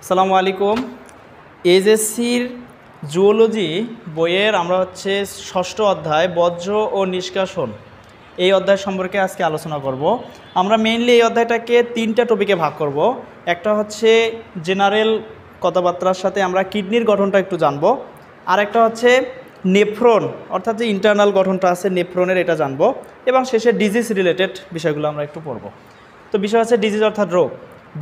আসসালামু আলাইকুম। এইচএসসির জুওলজি বইয়ের আমরা ষষ্ঠ অধ্যায় বর্জ্য ও নিষ্কাশন এই অধ্যায় সম্পর্কে আজকে আলোচনা করব। আমরা মেইনলি এই অধ্যায়টাকে তিনটা টপিকে ভাগ করব। একটা হচ্ছে জেনারেল কথাবার্তার সাথে আমরা কিডনির গঠনটা একটু জানব, আর একটা হচ্ছে নেফ্রন অর্থাৎ যে ইন্টারনাল গঠনটা আছে নেফ্রনের এটা জানব, এবং শেষে ডিজিজ রিলেটেড বিষয়গুলো আমরা একটু পড়ব। তো বিষয় হচ্ছে ডিজিজ অর্থাৎ রোগ।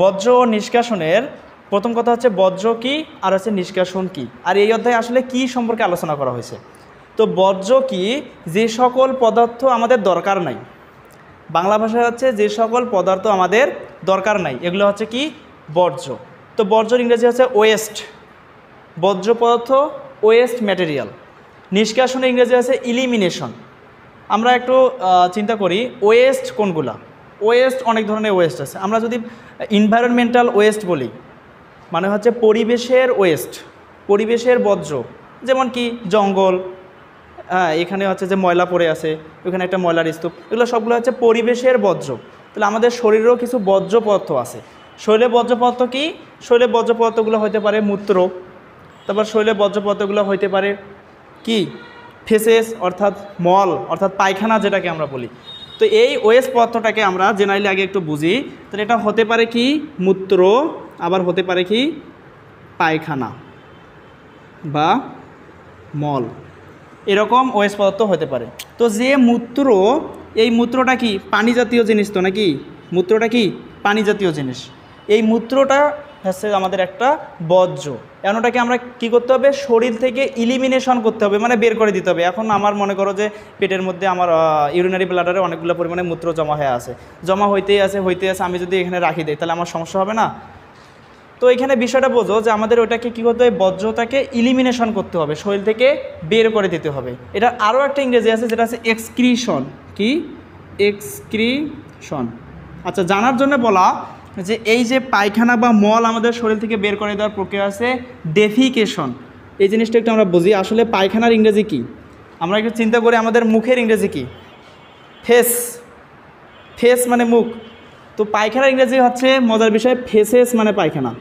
বর্জ্য ও নিষ্কাশনের প্রথম কথা হচ্ছে বর্জ্য কী আর হচ্ছে নিষ্কাশন কী, আর এই অধ্যায়ে আসলে কী সম্পর্কে আলোচনা করা হয়েছে। তো বর্জ্য কী? যে সকল পদার্থ আমাদের দরকার নাই, বাংলা ভাষায় হচ্ছে যে সকল পদার্থ আমাদের দরকার নাই, এগুলো হচ্ছে কি বর্জ্য। তো বর্জ্যর ইংরেজি হচ্ছে ওয়েস্ট, বর্জ্য পদার্থ ওয়েস্ট ম্যাটেরিয়াল। নিষ্কাশনের ইংরেজি আছে ইলিমিনেশন। আমরা একটু চিন্তা করি ওয়েস্ট কোনগুলা। ওয়েস্ট অনেক ধরনের ওয়েস্ট আছে। আমরা যদি এনভায়রনমেন্টাল ওয়েস্ট বলি মানে হচ্ছে পরিবেশের ওয়েস্ট, পরিবেশের বর্জ্য, যেমন কি জঙ্গল, এখানে হচ্ছে যে ময়লা পড়ে আছে, ওখানে একটা ময়লার স্তূপ, এগুলো সবগুলো হচ্ছে পরিবেশের বর্জ্য। তাহলে আমাদের শরীরেও কিছু বর্জ্য পদার্থ আছে। শরীরের বর্জ্য পদার্থ কি? শরীরের বর্জ্য পদার্থগুলো হতে পারে মূত্র, তারপর শরীরের বর্জ্য পদার্থগুলো হতে পারে কি ফেসেস অর্থাৎ মল অর্থাৎ পায়খানা যেটাকে আমরা বলি। তো এই ওয়েস্ট পদার্থটাকে আমরা জেনারেলি আগে একটু বুঝি। তাহলে এটা হতে পারে কি মূত্র, আবার হতে পারে কি পায়খানা বা মল, এরকম ওয়েস্ট পদার্থ হতে পারে। তো যে মূত্র, এই মূত্রটা কি পানি জাতীয় জিনিস, তো নাকি মূত্রটা কি পানি জাতীয় জিনিস। এই মূত্রটা হচ্ছে আমাদের একটা বর্জ্য। এখন ওটাকে আমরা কী করতে হবে? শরীর থেকে ইলিমিনেশন করতে হবে, মানে বের করে দিতে হবে। এখন আমার মনে করো যে পেটের মধ্যে আমার ইউরিনারি ব্লাডারে অনেকগুলো পরিমাণে মূত্র জমা হয়ে আছে, জমা হইতেই আছে, আমি যদি এখানে রাখি দিই তাহলে আমার সমস্যা হবে না? তো এখানে বিষয়টা বোঝো যে আমাদের ওটাকে কী করতে হবে? বর্জ্যটাকে ইলিমিনেশন করতে হবে, শরীর থেকে বের করে দিতে হবে। এটা আরও একটা ইংরেজি আছে যেটা আছে এক্সক্রিশন। কি? এক্সক্রিশন। আচ্ছা, জানার জন্য বলা যে এই যে পায়খানা বা মল আমাদের শরীর থেকে বের করে দেওয়ার প্রক্রিয়া আছে ডেফিকেশন। এই জিনিসটা একটু আমরা বুঝি। আসলে পায়খানার ইংরেজি কি? আমরা একটু চিন্তা করি আমাদের মুখের ইংরেজি কি? ফেস। ফেস মানে মুখ। তো পায়খানার ইংরেজি হচ্ছে মজার বিষয় ফেসেস মানে পায়খানা।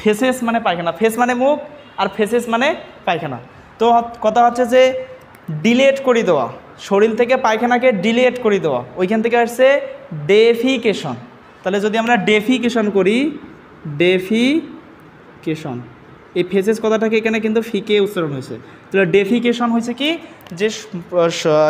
ফেসেস মানে পায়খানা, ফেস মানে মুখ আর ফেসেস মানে পায়খানা। তো কথা হচ্ছে যে ডিলেট করে দেওয়া, শরীর থেকে পায়খানাকে ডিলেট করে দেওয়া, ওইখান থেকে আসছে ডেফিকেশন। তাহলে যদি আমরা ডেফিকেশন করি, ডেফিকেশন, এই ফেসেস কথাটাকে এখানে কিন্তু ফিকে উচ্চারণ হয়েছে। তাহলে ডেফিকেশন হয়েছে কি যে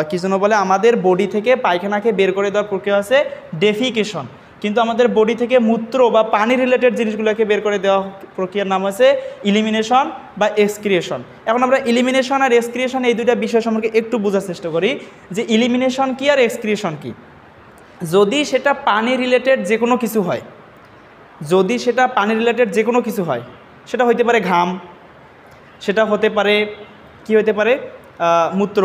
কি যেন বলে আমাদের বডি থেকে পায়খানাকে বের করে দেওয়ার প্রক্রিয়া আছে ডেফিকেশন, কিন্তু আমাদের বডি থেকে মূত্র বা পানি রিলেটেড জিনিসগুলোকে বের করে দেওয়া প্রক্রিয়ার নাম আছে ইলিমিনেশন বা এক্সক্রিয়েশন। এখন আমরা ইলিমিনেশন আর এক্সক্রিয়েশন এই দুইটা বিষয় সম্পর্কে একটু বোঝার চেষ্টা করি যে ইলিমিনেশন কি আর এক্সক্রিয়েশন কি। যদি সেটা পানি রিলেটেড যে কোনো কিছু হয়, যদি সেটা পানি রিলেটেড যে কোনো কিছু হয়, সেটা হতে পারে ঘাম, সেটা হতে পারে কি হতে পারে মূত্র,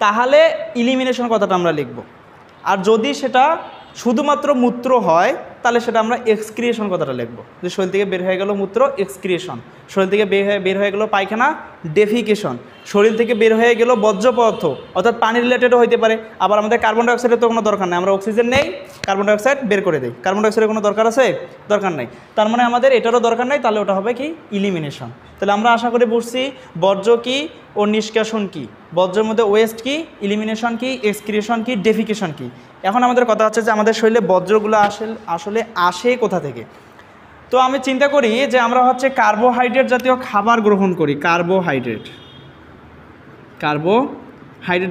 তাহলে ইলিমিনেশন কথাটা আমরা লিখব। আর যদি সেটা শুধুমাত্র মূত্র হয় তাহলে সেটা আমরা এক্সক্রিয়েশন কথাটা লিখব। যে শরীর থেকে বের হয়ে গেল মূত্র, এক্সক্রিয়েশন। শরীর থেকে বের হয়ে গেল পায়খানা, ডেফিকেশন। শরীর থেকে বের হয়ে গেল বর্জ্য পদার্থ অর্থাৎ পানি রিলেটেডও হইতে পারে। আবার আমাদের কার্বন ডাইঅক্সাইডের তো কোনো দরকার নেই, আমরা অক্সিজেন নেই, কার্বন ডাইঅক্সাইড বের করে দিই। কার্বন ডাইঅক্সাইডের কোনো দরকার আছে? দরকার নেই। তার মানে আমাদের এটারও দরকার নেই, তাহলে ওটা হবে কি ইলিমিনেশন। তাহলে আমরা আশা করে বুঝছি বর্জ্য কী ও নিষ্কাশন কী, বর্জ্যের মধ্যে ওয়েস্ট কী, ইলিমিনেশন কী, এক্সক্রিয়েশন কী, ডেফিকেশন কী। এখন আমাদের কথা হচ্ছে যে আমাদের শরীরে বর্জ্যগুলো আসলে আসে কোথা থেকে। তো আমি চিন্তা করি যে আমরা হচ্ছে কার্বোহাইড্রেট জাতীয় খাবার গ্রহণ করি, কার্বোহাইড্রেট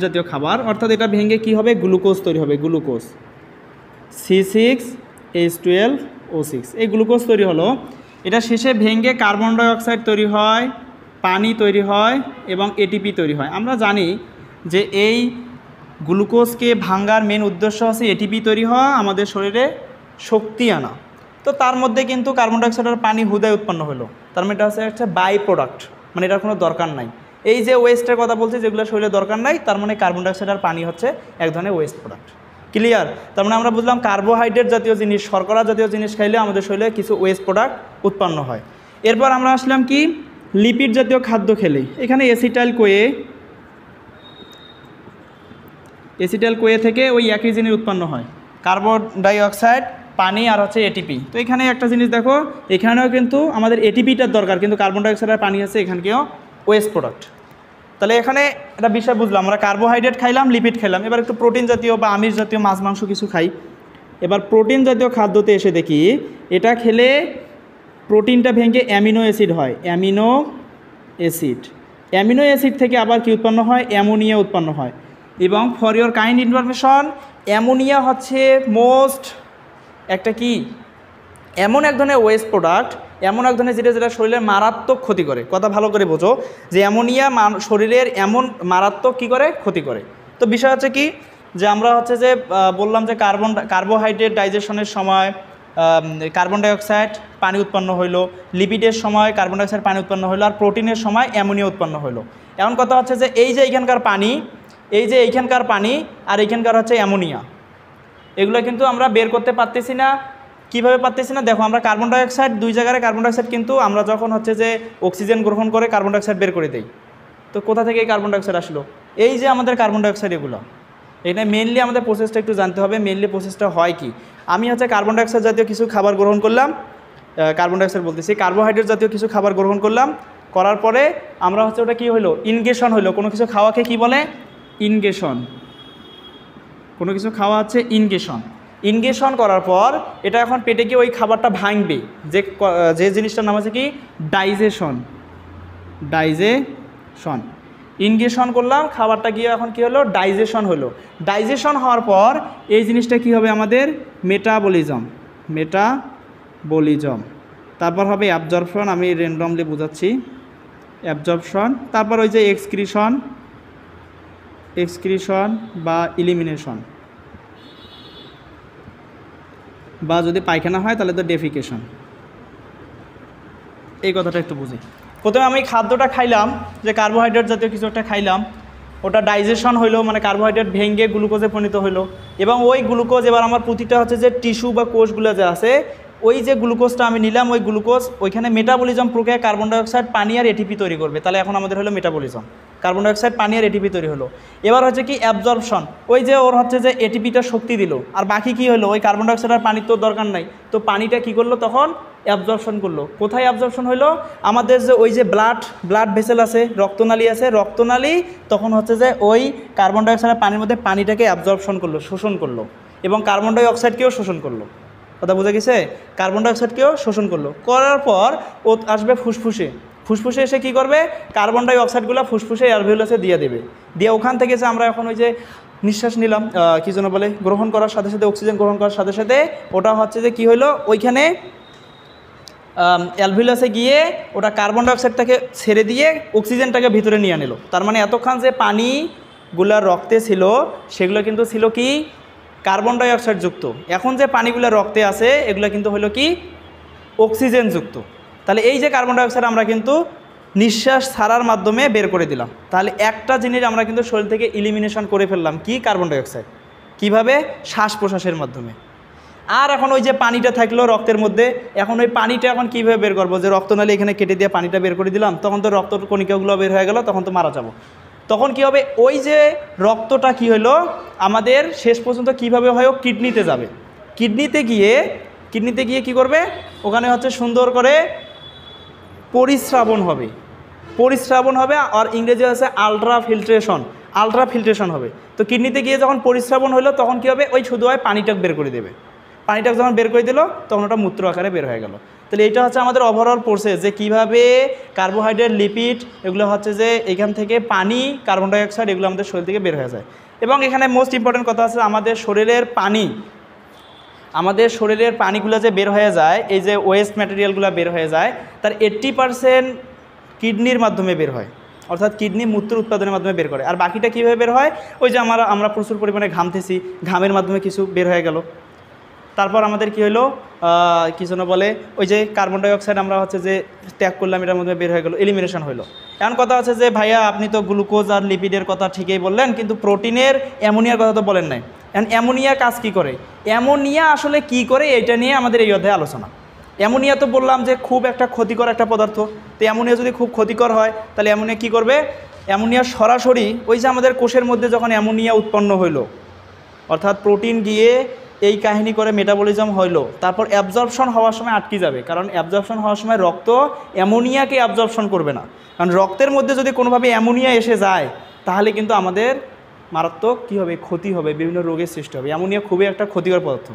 জাতীয় খাবার, অর্থাৎ এটা ভেঙে কি হবে? গ্লুকোজ তৈরি হবে, গ্লুকোজ C6H12O6। এই গ্লুকোজ তৈরি হলো, এটা শেষে ভেঙে কার্বন ডাইঅক্সাইড তৈরি হয়, পানি তৈরি হয় এবং এটিপি তৈরি হয়। আমরা জানি যে এই গ্লুকোজকে ভাঙার মেন উদ্দেশ্য হচ্ছে এটিপি তৈরি হওয়া, আমাদের শরীরে শক্তি আনা। তো তার মধ্যে কিন্তু কার্বন ডাইঅক্সাইড আর পানি হুদায় উৎপন্ন হলো, তার মানে এটা হচ্ছে একটা বাই প্রোডাক্ট, মানে এটার কোনো দরকার নাই। এই যে ওয়েস্টের কথা বলছি যেগুলো শরীরে দরকার নাই, তার মানে কার্বন ডাইঅক্সাইড আর পানি হচ্ছে এক ধরনের ওয়েস্ট প্রোডাক্ট। ক্লিয়ার? তার মানে আমরা বুঝলাম কার্বোহাইড্রেট জাতীয় জিনিস, শর্করা জাতীয় জিনিস খাইলে আমাদের শরীরে কিছু ওয়েস্ট প্রোডাক্ট উৎপন্ন হয়। এরপর আমরা আসলাম কি লিপিড জাতীয় খাদ্য খেলে। এখানে এসিটাইল কোয়ে থেকে ওই একই জিনিস উৎপন্ন হয়, কার্বন ডাইঅক্সাইড পানি আর হচ্ছে এটিপি। তো এখানে একটা জিনিস দেখো, এখানেও কিন্তু আমাদের এটিপিটার দরকার, কিন্তু কার্বন ডাইঅক্সাইড আর পানি আছে, এখানকেও ওয়েস্ট প্রোডাক্ট। তাহলে এখানে একটা বিষয় বুঝলাম, আমরা কার্বোহাইড্রেট খাইলাম, লিপিড খাইলাম, এবার একটু প্রোটিন জাতীয় বা আমিষ জাতীয় মাছ মাংস কিছু খাই। এবার প্রোটিন জাতীয় খাদ্যতে এসে দেখি এটা খেলে প্রোটিনটা ভেঙে অ্যামিনো অ্যাসিড হয়, অ্যামিনো অ্যাসিড। অ্যামিনো অ্যাসিড থেকে আবার কি উৎপন্ন হয়? অ্যামোনিয়া উৎপন্ন হয়। এবং for your kind information, ammonia হচ্ছে মোস্ট একটা কি এমন এক ধরনের ওয়েস্ট প্রোডাক্ট, এমন এক ধরনের যেটা শরীরের মারাত্মক ক্ষতি করে। কথা ভালো করে বোঝো যে অ্যামোনিয়া শরীরের এমন মারাত্মক কী করে? ক্ষতি করে। তো বিষয় হচ্ছে কি যে আমরা হচ্ছে যে বললাম যে কার্বোহাইড্রেট ডাইজেশনের সময় কার্বন ডাইঅক্সাইড পানি উৎপন্ন হইলো, লিপিডের সময় কার্বন ডাইঅক্সাইড পানি উৎপন্ন হইলো, আর প্রোটিনের সময় অ্যামোনিয়া উৎপন্ন হইলো। এমন কথা হচ্ছে যে এই যে এইখানকার পানি, এইখানকার পানি আর এইখানকার হচ্ছে অ্যামোনিয়া, এগুলো কিন্তু আমরা বের করতে পারতেছি না। কীভাবে পারতেছি না? দেখো, আমরা কার্বন ডাইঅক্সাইড দুই জায়গায় কার্বন ডাইঅক্সাইড কিন্তু আমরা যখন হচ্ছে যে অক্সিজেন গ্রহণ করে কার্বন ডাইঅক্সাইড বের করে দেই। তো কোথা থেকে এই কার্বন ডাইঅক্সাইড আসলো? এই যে আমাদের কার্বন ডাইঅক্সাইড, এগুলো এটা মেনলি আমাদের প্রসেসটা একটু জানতে হবে। মেনলি প্রসেসটা হয় কি, আমি হচ্ছে কার্বন ডাইঅক্সাইড জাতীয় কিছু খাবার গ্রহণ করলাম, কার্বন ডাইঅক্সাইড বলতেছি, কার্বোহাইড্রেট জাতীয় কিছু খাবার গ্রহণ করলাম, করার পরে আমরা হচ্ছে ওটা কী হলো? ইনগেশন হলো। কোনো কিছু খাওয়াকে কি বলে? ইনগেশন। কোনো কিছু খাওয়া হচ্ছে ইনগেশন। ইনগেশন করার পর এটা এখন পেটে গিয়ে ওই খাবারটা ভাঙবে, যে জিনিসটার নাম আছে কি? ডাইজেশন। ডাইজেশন। ইনগেশন করলাম, খাবারটা গিয়ে এখন কি হলো? ডাইজেশন হলো। ডাইজেশন হওয়ার পর এই জিনিসটা কি হবে? আমাদের মেটাবলিজম। মেটাবলিজম। তারপর হবে অ্যাবজর্পশন। আমি র্যান্ডমলি বোঝাচ্ছি। অ্যাবজর্পশন, তারপর ওই যে এক্সক্রিশন বা ইলিমিনেশন, বা যদি পায়খানা হয় তাহলে তো ডেফিকেশন। এই কথাটা একটু বুঝি। প্রথমে আমি খাদ্যটা খাইলাম, যে কার্বোহাইড্রেট জাতীয় কিছু একটা খাইলাম, ওটা ডাইজেশন হইলো, মানে কার্বোহাইড্রেট ভেঙে গ্লুকোজে পরিণত হইলো। এবং ওই গ্লুকোজ এবার আমার প্রতিটা হচ্ছে যে টিস্যু বা কোষগুলো যে আছে, ওই যে গ্লুকোজটা আমি নিলাম, ওই গ্লুকোজ ওইখানে মেটাবলিজম প্রক্রিয়া কার্বন ডাইঅক্সাইড পানি আর এটিপি তৈরি করবে। তাহলে এখন আমাদের হলো মেটাবলিজম, কার্বন ডাইঅক্সাইড পানি আর এটিপি তৈরি হলো। এবার হচ্ছে কি? অ্যাবজর্পশন। ওই যে ওর হচ্ছে যে এটিপিটা শক্তি দিল, আর বাকি কি হলো? ওই কার্বন ডাইঅক্সাইড আর পানির তো দরকার নাই, তো পানিটা কি করলো? তখন অ্যাবজর্পশন করলো। কোথায় অ্যাবজর্পশন হইলো? আমাদের যে ওই যে ব্লাড ভেসেল আছে, রক্তনালী আছে, রক্তনালী তখন হচ্ছে যে ওই কার্বন ডাইঅক্সাইড পানির মধ্যে পানিটাকে অ্যাবজর্পশন করলো, শোষণ করলো, এবং কার্বন ডাইঅক্সাইডকেও শোষণ করলো। কথা বোঝা গেছে? কার্বন ডাইঅক্সাইডকেও শোষণ করলো, করার পর ও আসবে ফুসফুসে। ফুসফুসে এসে কি করবে? কার্বন ডাইঅক্সাইডগুলো ফুসফুসে এয়ারভেলাসে দিয়ে দেবে। দিয়ে ওখান থেকে যে আমরা এখন ওই যে নিঃশ্বাস নিলাম, কী যেন বলে, গ্রহণ করার সাথে সাথে, অক্সিজেন গ্রহণ করার সাথে সাথে ওটা হচ্ছে যে কী হলো? ওইখানে অ্যালভিলাসে গিয়ে ওটা কার্বন ডাইঅক্সাইডটাকে ছেড়ে দিয়ে অক্সিজেনটাকে ভিতরে নিয়ে নিল। তার মানে এতক্ষণ যে পানিগুলা রক্তে ছিল, সেগুলো কিন্তু ছিল কি? কার্বন ডাইঅক্সাইড যুক্ত। এখন যে পানিগুলো রক্তে আছে, এগুলো কিন্তু হলো কি? অক্সিজেন যুক্ত। তাহলে এই যে কার্বন ডাইঅক্সাইড আমরা কিন্তু নিঃশ্বাস ছাড়ার মাধ্যমে বের করে দিলাম। তাহলে একটা জিনিস আমরা কিন্তু শরীর থেকে ইলিমিনেশন করে ফেললাম, কি? Carbon dioxide. কীভাবে? শ্বাস প্রশ্বাসের মাধ্যমে। আর এখন ওই যে পানিটা থাকলো রক্তের মধ্যে, এখন ওই পানিটা এখন কীভাবে বের করবো? যে রক্তনালী এখানে কেটে দিয়ে পানিটা বের করে দিলাম, তখন তো রক্ত কণিকাগুলো বের হয়ে গেল, তখন তো মারা যাবো। তখন কি হবে? ওই যে রক্তটা কি হলো আমাদের শেষ পর্যন্ত কিভাবে হয়? কিডনিতে যাবে। কিডনিতে গিয়ে কি করবে? ওখানে হচ্ছে সুন্দর করে পরিস্রাবণ হবে, আর ইংরেজি আছে আলট্রাফিল্ট্রেশন হবে। তো কিডনিতে গিয়ে যখন পরিস্রাবণ হলো, তখন কি হবে? ওই শুধু হয় পানিটা বের করে দেবে। পানিটা যখন বের করে দিল, তখন ওটা মূত্র আকারে বের হয়ে গেল। তাহলে এটা হচ্ছে আমাদের ওভারঅল প্রসেস, যে কীভাবে কার্বোহাইড্রেট, লিপিড, এগুলো হচ্ছে যে এখান থেকে পানি, কার্বন ডাইঅক্সাইড, এগুলো আমাদের শরীর থেকে বের হয়ে যায়। এবং এখানে মোস্ট ইম্পর্টেন্ট কথা আছে, আমাদের শরীরের পানিগুলো যে বের হয়ে যায়, এই যে ওয়েস্ট ম্যাটেরিয়ালগুলো বের হয়ে যায়, তার 80% কিডনির মাধ্যমে বের হয়, অর্থাৎ কিডনি মূত্র উৎপাদনের মাধ্যমে বের করে। আর বাকিটা কীভাবে বের হয়? ওই যে আমরা প্রচুর পরিমাণে ঘামতেছি, ঘামের মাধ্যমে কিছু বের হয়ে গেল। তারপর আমাদের কি হলো? কি যেন বলে, ওই যে কার্বন ডাইঅক্সাইড আমরা হচ্ছে যে ত্যাগ করলাম, এটার মধ্যে বের হয়ে গেল, এলিমিনেশন হলো। এমন কথা আছে যে ভাইয়া আপনি তো গ্লুকোজ আর লিপিডের কথা ঠিকই বললেন, কিন্তু প্রোটিনের অ্যামোনিয়ার কথা তো বলেন নাই। এখন অ্যামোনিয়া কাজ কি করে? অ্যামোনিয়া আসলে কি করে, এটা নিয়ে আমাদের এই অধ্যায়ে আলোচনা। অ্যামোনিয়া তো বললাম যে খুব একটা ক্ষতিকর একটা পদার্থ। তো অ্যামোনিয়া যদি খুব ক্ষতিকর হয়, তাহলে অ্যামোনিয়া কী করবে? অ্যামোনিয়া সরাসরি ওই যে আমাদের কোষের মধ্যে যখন অ্যামোনিয়া উৎপন্ন হইল, অর্থাৎ প্রোটিন গিয়ে এই কাহিনী করে মেটাবলিজম হইলো, তারপর অ্যাবজর্পশন হওয়ার সময় আটকে যাবে, কারণ অ্যাবজর্পশন হওয়ার সময় রক্ত অ্যামোনিয়াকে অ্যাবজর্পশন করবে না, কারণ রক্তের মধ্যে যদি কোনোভাবে অ্যামোনিয়া এসে যায় তাহলে কিন্তু আমাদের মারাত্মক কী হবে, ক্ষতি হবে, বিভিন্ন রোগের সৃষ্টি হবে। অ্যামোনিয়া খুবই একটা ক্ষতিকর পদার্থ,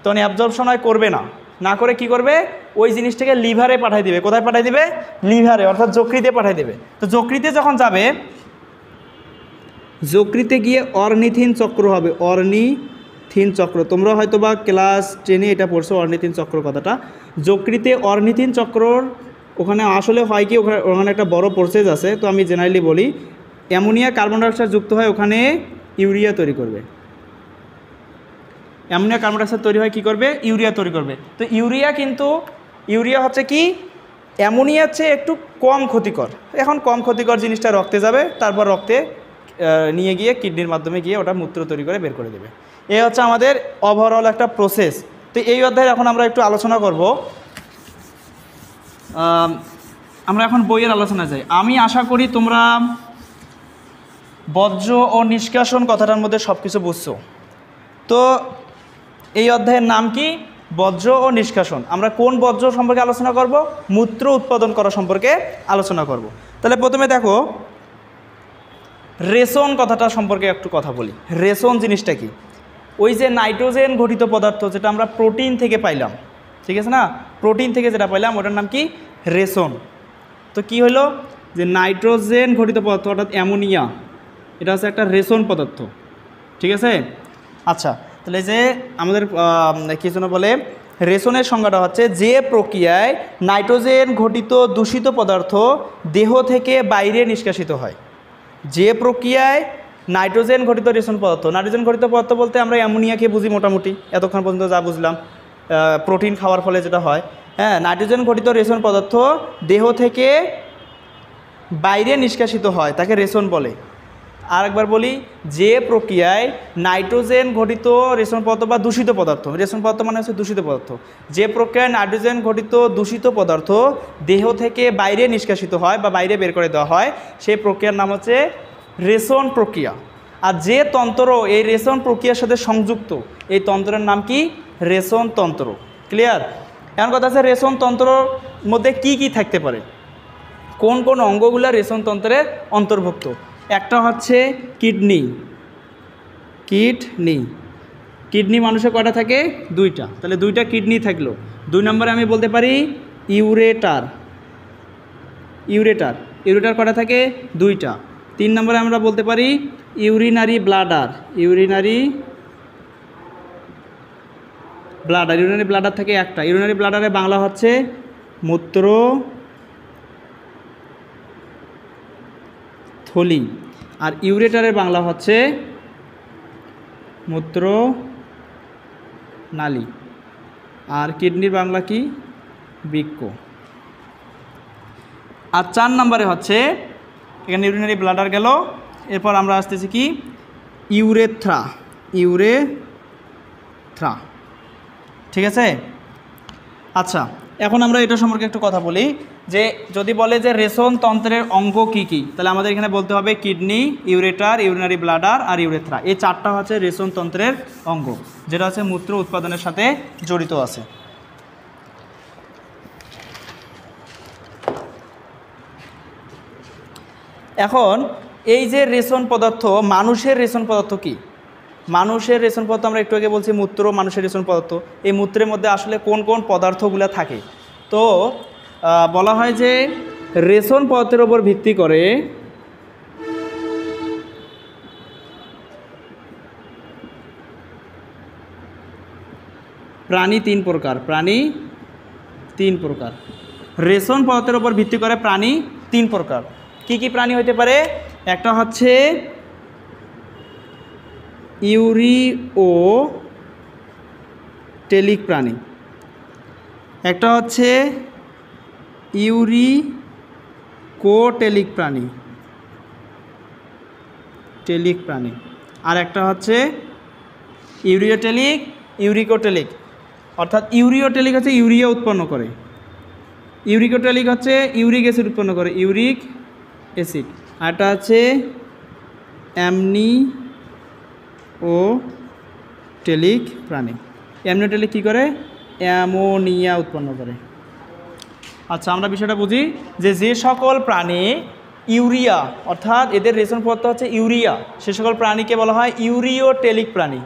তখন অ্যাবজর্পশন হয় করবে না, না করে কি করবে, ওই জিনিসটাকে লিভারে পাঠিয়ে দিবে। কোথায় পাঠিয়ে দিবে? লিভারে, অর্থাৎ যকৃতে পাঠিয়ে দেবে। তো যকৃতে যখন যাবে, যকৃতে গিয়ে অর্নিথিন চক্র হবে, অর্নিথিন চক্র। তোমরা হয়তো বা ক্লাস 10-এ এটা পড়ছো, অর্নিথিন চক্র কথাটা। যকৃতে অর্নিথিন চক্রর ওখানে আসলে হয় কি, ওখানে একটা বড় প্রসেস আছে, তো আমি জেনারেলি বলি, অ্যামোনিয়া কার্বন ডাইঅক্সাইড যুক্ত হয়, ওখানে ইউরিয়া তৈরি করবে। অ্যামোনিয়া কার্বন ডাইঅক্সাইড তৈরি হয়, কী করবে? ইউরিয়া তৈরি করবে। তো ইউরিয়া হচ্ছে কি, অ্যামোনিয়ার চেয়ে একটু কম ক্ষতিকর। এখন কম ক্ষতিকর জিনিসটা রক্তে যাবে, তারপর রক্তে নিয়ে গিয়ে কিডনির মাধ্যমে গিয়ে ওটা মূত্র তৈরি করে বের করে দেবে। এই হচ্ছে আমাদের ওভারঅল একটা প্রসেস। তো এই অধ্যায়ে এখন আমরা একটু আলোচনা করব, আমরা এখন বইয়ের আলোচনা যাই। আমি আশা করি তোমরা বর্জ্য ও নিষ্কাশন কথাটার মধ্যে সব কিছু বুঝছো। তো এই অধ্যায়ের নাম কি? বর্জ্য ও নিষ্কাশন। আমরা কোন বর্জ্য সম্পর্কে আলোচনা করব? মূত্র উৎপাদন করা সম্পর্কে আলোচনা করব। তাহলে প্রথমে দেখো, রেশন কথাটা সম্পর্কে একটু কথা বলি। রেশন জিনিসটা কি? ওই যে নাইট্রোজেন ঘটিত পদার্থ যেটা আমরা প্রোটিন থেকে পাইলাম, ঠিক আছে না, প্রোটিন থেকে যেটা পাইলাম ওটার নাম কি? রেশন। তো কি হলো, যে নাইট্রোজেন ঘটিত পদার্থ অর্থাৎ অ্যামোনিয়া, এটা হচ্ছে একটা রেশন পদার্থ, ঠিক আছে। আচ্ছা, তাহলে যে আমাদের কী যেন বলে, রেশনের সংজ্ঞাটা হচ্ছে যে প্রক্রিয়ায় নাইট্রোজেন ঘটিত দূষিত পদার্থ দেহ থেকে বাইরে নিষ্কাশিত হয়। যে প্রক্রিয়ায় নাইট্রোজেন ঘটিত রেশন পদার্থ, নাইট্রোজেন ঘটিত পদার্থ বলতে আমরা অ্যামোনিয়াকে বুঝি মোটামুটি, এতক্ষণ পর্যন্ত যা বুঝলাম, প্রোটিন খাওয়ার ফলে যেটা হয়। হ্যাঁ, নাইট্রোজেন ঘটিত রেশন পদার্থ দেহ থেকে বাইরে নিষ্কাশিত হয়, তাকে রেশন বলে। আর একবার বলি, যে প্রক্রিয়ায় নাইট্রোজেন ঘটিত রেশন পদার্থ বা দূষিত পদার্থ, রেশন পদার্থ মানে হচ্ছে দূষিত পদার্থ, যে প্রক্রিয়ায় নাইট্রোজেন ঘটিত দূষিত পদার্থ দেহ থেকে বাইরে নিষ্কাশিত হয় বা বাইরে বের করে দেওয়া হয়, সেই প্রক্রিয়ার নাম হচ্ছে রেশন প্রক্রিয়া। আর যে তন্ত্র এই রেশন প্রক্রিয়ার সাথে সংযুক্ত, এই তন্ত্রের নাম কি? রেশন তন্ত্র। ক্লিয়ার? এমন কথা আছে, রেশন তন্ত্রর মধ্যে কি কি থাকতে পারে, কোন কোন অঙ্গগুলো রেশন তন্ত্রের অন্তর্ভুক্ত? একটা হচ্ছে কিডনি। কিডনি মানুষের কটা থাকে? 2টা। তাহলে 2টা কিডনি থাকলো। 2 নম্বরে আমি বলতে পারি ইউরেটার কটা থাকে? 2টা। 3 নম্বরে আমরা বলতে পারি ইউরিনারি ব্লাডার থাকে একটা। ইউরিনারি ব্লাডারের বাংলা হচ্ছে মূত্র থলি, আর ইউরেটারের বাংলা হচ্ছে মূত্র নালী, আর কিডনির বাংলা কি? বৃক্ক। আর 4 নম্বরে হচ্ছে, এখানে ইউরিনারি ব্লাডার গেল, এরপর আমরা আসতেছি কি? ইউরেথ্রা। ঠিক আছে। আচ্ছা, এখন আমরা এটা সম্পর্কে একটু কথা বলি, যে যদি বলে যে রেশন তন্ত্রের অঙ্গ কি কি, তাহলে আমাদের এখানে বলতে হবে কিডনি, ইউরেটার, ইউরিনারি ব্লাডার আর ইউরেথ্রা। এই 4টা হচ্ছে রেশন তন্ত্রের অঙ্গ, যেটা হচ্ছে মূত্র উৎপাদনের সাথে জড়িত আছে। এখন এই যে রেশন পদার্থ, মানুষের রেশন পদার্থ কি? মানুষের রেশন পদার্থ আমরা একটু আগে বলছি মূত্র মানুষের রেশন পদার্থ। এই মূত্রের মধ্যে আসলে কোন কোন পদার্থগুলো থাকে? তো বলা হয় যে রেশন পদার্থের উপর ভিত্তি করে প্রাণী 3 প্রকার। রেশন পদার্থের উপর ভিত্তি করে প্রাণী 3 প্রকার। কি কি প্রাণী হতে পারে? একটা হচ্ছে ইউরিওটেলিক প্রাণী, একটা হচ্ছে ইউরিকোটেলিক প্রাণী, আর একটা হচ্ছে ইউরিকোটেলিক। অর্থাৎ ইউরিওটেলিক হচ্ছে ইউরিয়া উৎপন্ন করে, ইউরিকোটেলিক হচ্ছে ইউরিক অ্যাসিড উৎপন্ন করে, ইউরিক অ্যাসিড। আর একটা আছে টেলিক প্রাণী। অ্যামনিওটেলিক কী করে? অ্যামোনিয়া উৎপন্ন করে। আচ্ছা, আমরা বিষয়টা বুঝি যে সকল প্রাণী ইউরিয়া অর্থাৎ এদের রেশন পদার্থ হচ্ছে ইউরিয়া, সে সকল প্রাণীকে বলা হয় ইউরিওটেলিক প্রাণী।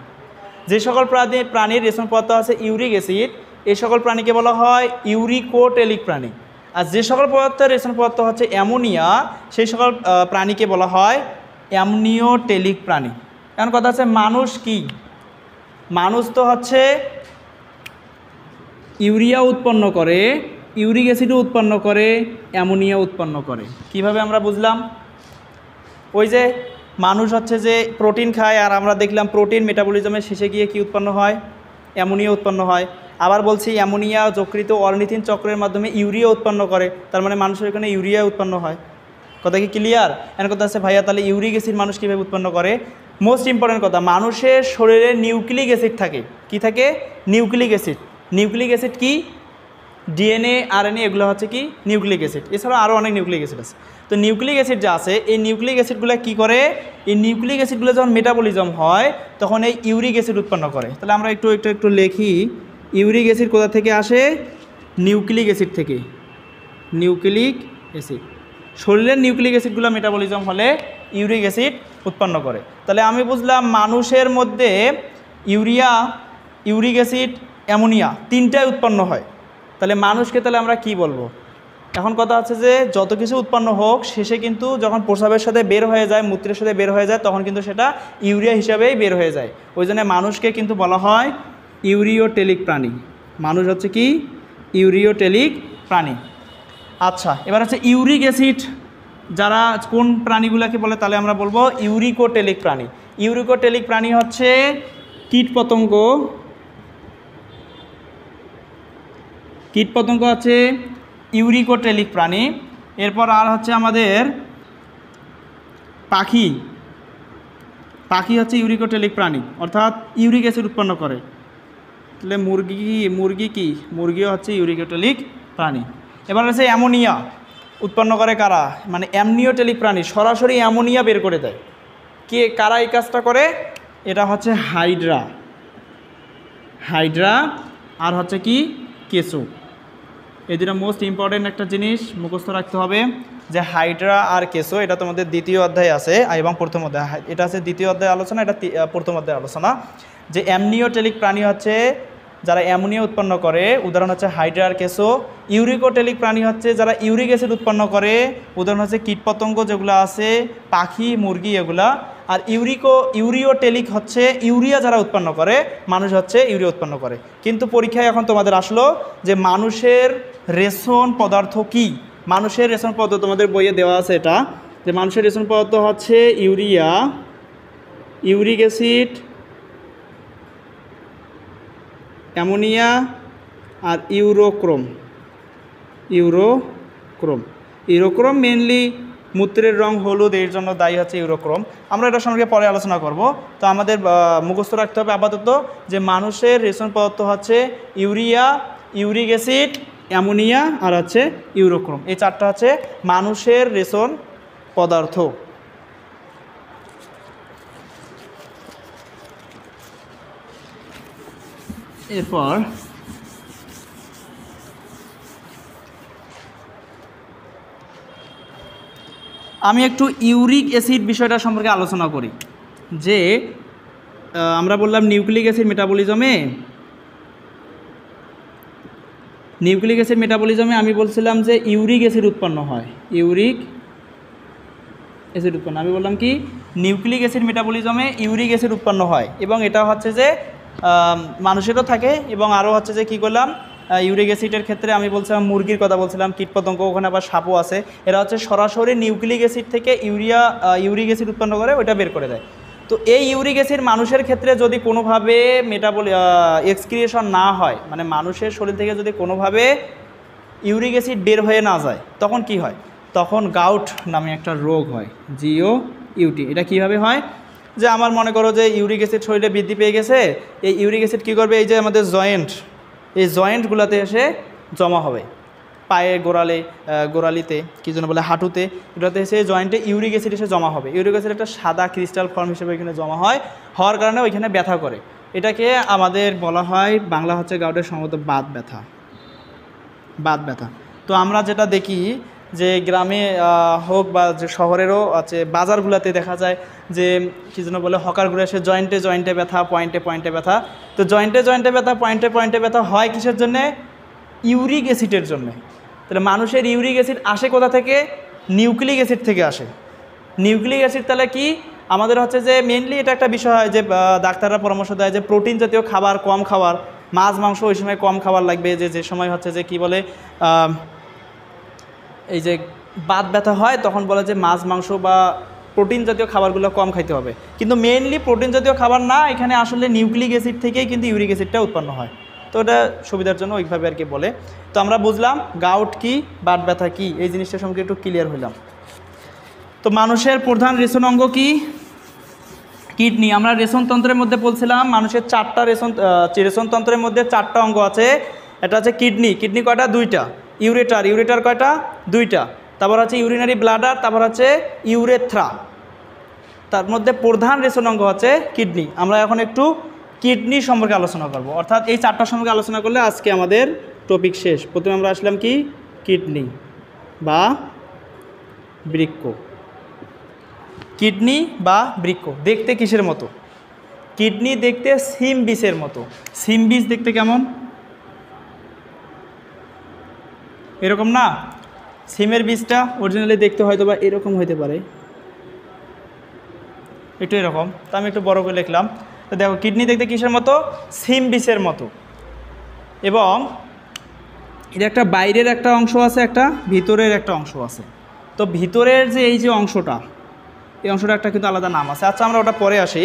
যে সকল প্রাণীর রেশন পদার্থ আছে ইউরিক অ্যাসিড, এই সকল প্রাণীকে বলা হয় ইউরিকোটেলিক প্রাণী। আর যে সকল পদার্থের রেশন পদার্থ হচ্ছে অ্যামোনিয়া, সেই সকল প্রাণীকে বলা হয় অ্যামনিওটেলিক প্রাণী। এখন কথা হচ্ছে মানুষ কি? মানুষ তো হচ্ছে ইউরিয়া উৎপন্ন করে, ইউরিক অ্যাসিডও উৎপন্ন করে, অ্যামোনিয়া উৎপন্ন করে। কিভাবে আমরা বুঝলাম? ওই যে মানুষ হচ্ছে যে প্রোটিন খায়, আর আমরা দেখলাম প্রোটিন মেটাবলিজমের শেষে গিয়ে কি উৎপন্ন হয়? অ্যামোনিয়া উৎপন্ন হয়। আবার বলছি অ্যামোনিয়া যকৃত অর্নিথিন চক্রের মাধ্যমে ইউরিয়া উৎপন্ন করে, তার মানে মানুষের এখানে ইউরিয়া উৎপন্ন হয়। কথা কি ক্লিয়ার? এর কথা আছে ভাইয়া, তাহলে ইউরিক অ্যাসিড মানুষ কীভাবে উৎপন্ন করে? মোস্ট ইম্পর্টেন্ট কথা, মানুষের শরীরে নিউক্লিক অ্যাসিড থাকে। কি থাকে? Nucleic acid. নিউক্লিক অ্যাসিড কি? ডিএনএ আরএনএ এগুলো হচ্ছে কি নিউক্লিক অ্যাসিড। এছাড়াও আরও অনেক নিউক্লিক অ্যাসিড আছে। তো নিউক্লিক অ্যাসিড যা আছে, এই নিউক্লিক অ্যাসিডগুলো কী করে? এই নিউক্লিক অ্যাসিডগুলো যখন মেটাবলিজম হয় তখন এই ইউরিক অ্যাসিড উৎপন্ন করে। তাহলে আমরা একটু লিখি, ইউরিক অ্যাসিড কোথা থেকে আসে? নিউক্লিক অ্যাসিড থেকে। নিউক্লিক অ্যাসিড, শরীরের নিউক্লিক অ্যাসিডগুলো মেটাবলিজম হলে ইউরিক অ্যাসিড উৎপন্ন করে। তাহলে আমি বুঝলাম মানুষের মধ্যে ইউরিয়া, ইউরিক অ্যাসিড, অ্যামোনিয়া তিনটাই উৎপন্ন হয়। তাহলে মানুষকে তাহলে আমরা কি বলবো? এখন কথা হচ্ছে যে যত কিছু উৎপন্ন হোক, শেষে কিন্তু যখন প্রস্রাবের সাথে বের হয়ে যায়, মূত্রের সাথে বের হয়ে যায়, তখন কিন্তু সেটা ইউরিয়া হিসাবেই বের হয়ে যায়। ওই জন্য মানুষকে কিন্তু বলা হয় ইউরিওটেলিক প্রাণী। মানুষ হচ্ছে কি ইউরিওটেলিক প্রাণী। আচ্ছা, এবার হচ্ছে ইউরিক অ্যাসিড যারা কোন প্রাণীগুলোকে বলে? তাহলে আমরা বলবো ইউরিকোটেলিক প্রাণী। ইউরিকোটেলিক প্রাণী হচ্ছে কীটপতঙ্গ, কীটপতঙ্গ হচ্ছে ইউরিকোটেলিক প্রাণী। এরপর আর হচ্ছে আমাদের পাখি, পাখি হচ্ছে ইউরিকোটেলিক প্রাণী, অর্থাৎ ইউরিক অ্যাসিড উৎপন্ন করে। তাহলে মুরগি কি? মুরগিও হচ্ছে ইউরিকোটেলিক প্রাণী। এবার হচ্ছে অ্যামোনিয়া উৎপন্ন করে কারা? মানে অ্যামনিওটেলিক প্রাণী, সরাসরি অ্যামোনিয়া বের করে দেয়। কে কারা এই কাজটা করে? এটা হচ্ছে হাইড্রা, হাইড্রা আর হচ্ছে কি কেঁচো। এই দুটো মোস্ট ইম্পর্টেন্ট একটা জিনিস মুখস্থ রাখতে হবে, যে হাইড্রা আর কেঁচো, এটা তোমাদের দ্বিতীয় অধ্যায় আছে এবং প্রথম অধ্যায়। এটা আছে দ্বিতীয় অধ্যায় আলোচনা, এটা প্রথম অধ্যায় আলোচনা। যে অ্যামনিওটেলিক প্রাণী হচ্ছে যারা অ্যামোনিয়া উৎপন্ন করে, উদাহরণ হচ্ছে হাইড্রা আর কেঁচো। ইউরিকোটেলিক প্রাণী হচ্ছে যারা ইউরিক অ্যাসিড উৎপন্ন করে, উদাহরণ হচ্ছে কীটপতঙ্গ যেগুলো আছে, পাখি, মুরগি এগুলা। আর ইউরিওটেলিক হচ্ছে ইউরিয়া যারা উৎপন্ন করে, মানুষ হচ্ছে ইউরিয়া উৎপন্ন করে। কিন্তু পরীক্ষায় এখন তোমাদের আসলো যে মানুষের রেশন পদার্থ কি? মানুষের রেশন পদার্থ তোমাদের বইয়ে দেওয়া আছে, এটা যে মানুষের রেশন পদার্থ হচ্ছে ইউরিয়া, ইউরিক অ্যাসিড, অ্যামোনিয়া আর ইউরোক্রোম। ইউরোক্রোম মেনলি মূত্রের রং হলুদ, এর জন্য দায়ী হচ্ছে ইউরোক্রোম। আমরা এটা সম্পর্কে পরে আলোচনা করব। তো আমাদের মুখস্থ রাখতে হবে আপাতত যে মানুষের রেশন পদার্থ হচ্ছে ইউরিয়া, ইউরিক অ্যাসিড, অ্যামোনিয়া আর হচ্ছে ইউরোক্রোম। এই চারটা হচ্ছে মানুষের রেশন পদার্থ। এরপর আমি একটু ইউরিক অ্যাসিড বিষয়টা সম্পর্কে আলোচনা করি। যে আমরা বললাম নিউক্লিক অ্যাসিড মেটাবলিজমে আমি বলছিলাম যে ইউরিক অ্যাসিড উৎপন্ন হয়। ইউরিক অ্যাসিড উৎপন্ন, আমি বললাম কি নিউক্লিক অ্যাসিড মেটাবলিজমে ইউরিক অ্যাসিড উৎপন্ন হয়, এবং এটা হচ্ছে যে মানুষেরও থাকে, এবং আরও হচ্ছে যে কী করলাম ইউরিক অ্যাসিডের ক্ষেত্রে আমি বলছিলাম মুরগির কথা বলছিলাম, কীটপতঙ্গ, ওখানে আবার সাপও আছে। এরা হচ্ছে সরাসরি নিউক্লিক অ্যাসিড থেকে ইউরিক অ্যাসিড উৎপন্ন করে, ওইটা বের করে দেয়। তো এই ইউরিক অ্যাসিড মানুষের ক্ষেত্রে যদি কোনোভাবে এক্সক্রিয়েশন না হয়, মানে মানুষের শরীর থেকে যদি কোনোভাবে ইউরিক অ্যাসিড বের হয়ে না যায়, তখন কি হয়? তখন গাউট নামে একটা রোগ হয়, GOUT। এটা কীভাবে হয়? যে আমার মনে করো যে ইউরিক অ্যাসিড শরীরে বৃদ্ধি পেয়ে গেছে, এই ইউরিক অ্যাসিড কী করবে? এই যে আমাদের জয়েন্ট, এই জয়েন্টগুলোতে এসে জমা হবে, পায়ে গোড়ালিতে, কী যেন বলে হাঁটুতে, এগুলোতে এসে জয়েন্টে ইউরিক অ্যাসিড এসে জমা হবে। ইউরিক অ্যাসিড একটা সাদা ক্রিস্টাল ফর্ম হিসেবে এখানে জমা হয়, হওয়ার কারণে ওইখানে ব্যথা করে। এটাকে আমাদের বলা হয় বাংলা হচ্ছে গাউটের সম্ভবত বাত ব্যথা। তো আমরা যেটা দেখি যে গ্রামে হোক বা যে শহরেরও আছে, বাজারগুলোতে দেখা যায় যে কী যেন বলে, হকারগুলো এসে জয়েন্টে জয়েন্টে ব্যথা, পয়েন্টে পয়েন্টে ব্যথা। তো জয়েন্টে জয়েন্টে ব্যথা, পয়েন্টে পয়েন্টে ব্যথা হয় কিসের জন্যে? ইউরিক অ্যাসিডের জন্যে। তাহলে মানুষের ইউরিক অ্যাসিড আসে কোথা থেকে? নিউক্লিক অ্যাসিড থেকে আসে। নিউক্লিক অ্যাসিড তাহলে কি আমাদের হচ্ছে যে মেনলি এটা একটা বিষয় হয় যে ডাক্তাররা পরামর্শ দেয় যে প্রোটিন জাতীয় খাবার কম খাওয়ার, মাছ মাংস ওই সময় কম খাবার লাগবে, যে সময় হচ্ছে যে কি বলে এই যে বাত ব্যথা হয় তখন বলে যে মাছ মাংস বা প্রোটিন জাতীয় খাবারগুলো কম খাইতে হবে। কিন্তু মেইনলি প্রোটিন জাতীয় খাবার না, এখানে আসলে নিউক্লিক অ্যাসিড থেকেই কিন্তু ইউরিক অ্যাসিডটা উৎপন্ন হয়। তো এটা সুবিধার জন্য ওইভাবে আর কি বলে। তো আমরা বুঝলাম গাউট কি, বাত ব্যথা কি, এই জিনিসটার সঙ্গে একটু ক্লিয়ার হইলাম। তো মানুষের প্রধান রেশন অঙ্গ কি? কিডনি। আমরা রেশনতন্ত্রের মধ্যে বলছিলাম মানুষের চারটা রেশনতন্ত্রের মধ্যে চারটা অঙ্গ আছে। এটা হচ্ছে কিডনি। কিডনি কয়টা? দুইটা। ইউরেটার কয়টা? দুইটা। তারপর হচ্ছে ইউরিনারি ব্লাডার, তারপর হচ্ছে ইউরেথ্রা। তার মধ্যে প্রধান রেশন অঙ্গ হচ্ছে কিডনি। আমরা এখন একটু কিডনি সম্পর্কে আলোচনা করব, অর্থাৎ এই চারটা সম্পর্কে আলোচনা করলে আজকে আমাদের টপিক শেষ। প্রথমে আমরা আসলাম কি? কিডনি বা বৃক্ক। কিডনি বা বৃক্ক দেখতে কিসের মতো? কিডনি দেখতে সিম বীজের মতো। সিম বীজ দেখতে কেমন? এরকম না? সিমের বীজটা অরিজিনালি দেখতে হয়তো বা এরকম হইতে পারে, একটু এরকম। তো আমি একটু বড় করে লিখলাম। তো দেখো কিডনি দেখতে কিসের মতো? সিম বীজের মতো। এবং এটা একটা বাইরের একটা অংশ আছে, একটা ভিতরের একটা অংশ আছে। তো ভিতরের যে এই যে অংশটা, এই অংশটা একটা কিন্তু আলাদা নাম আছে। আচ্ছা আমরা ওটা পরে আসি।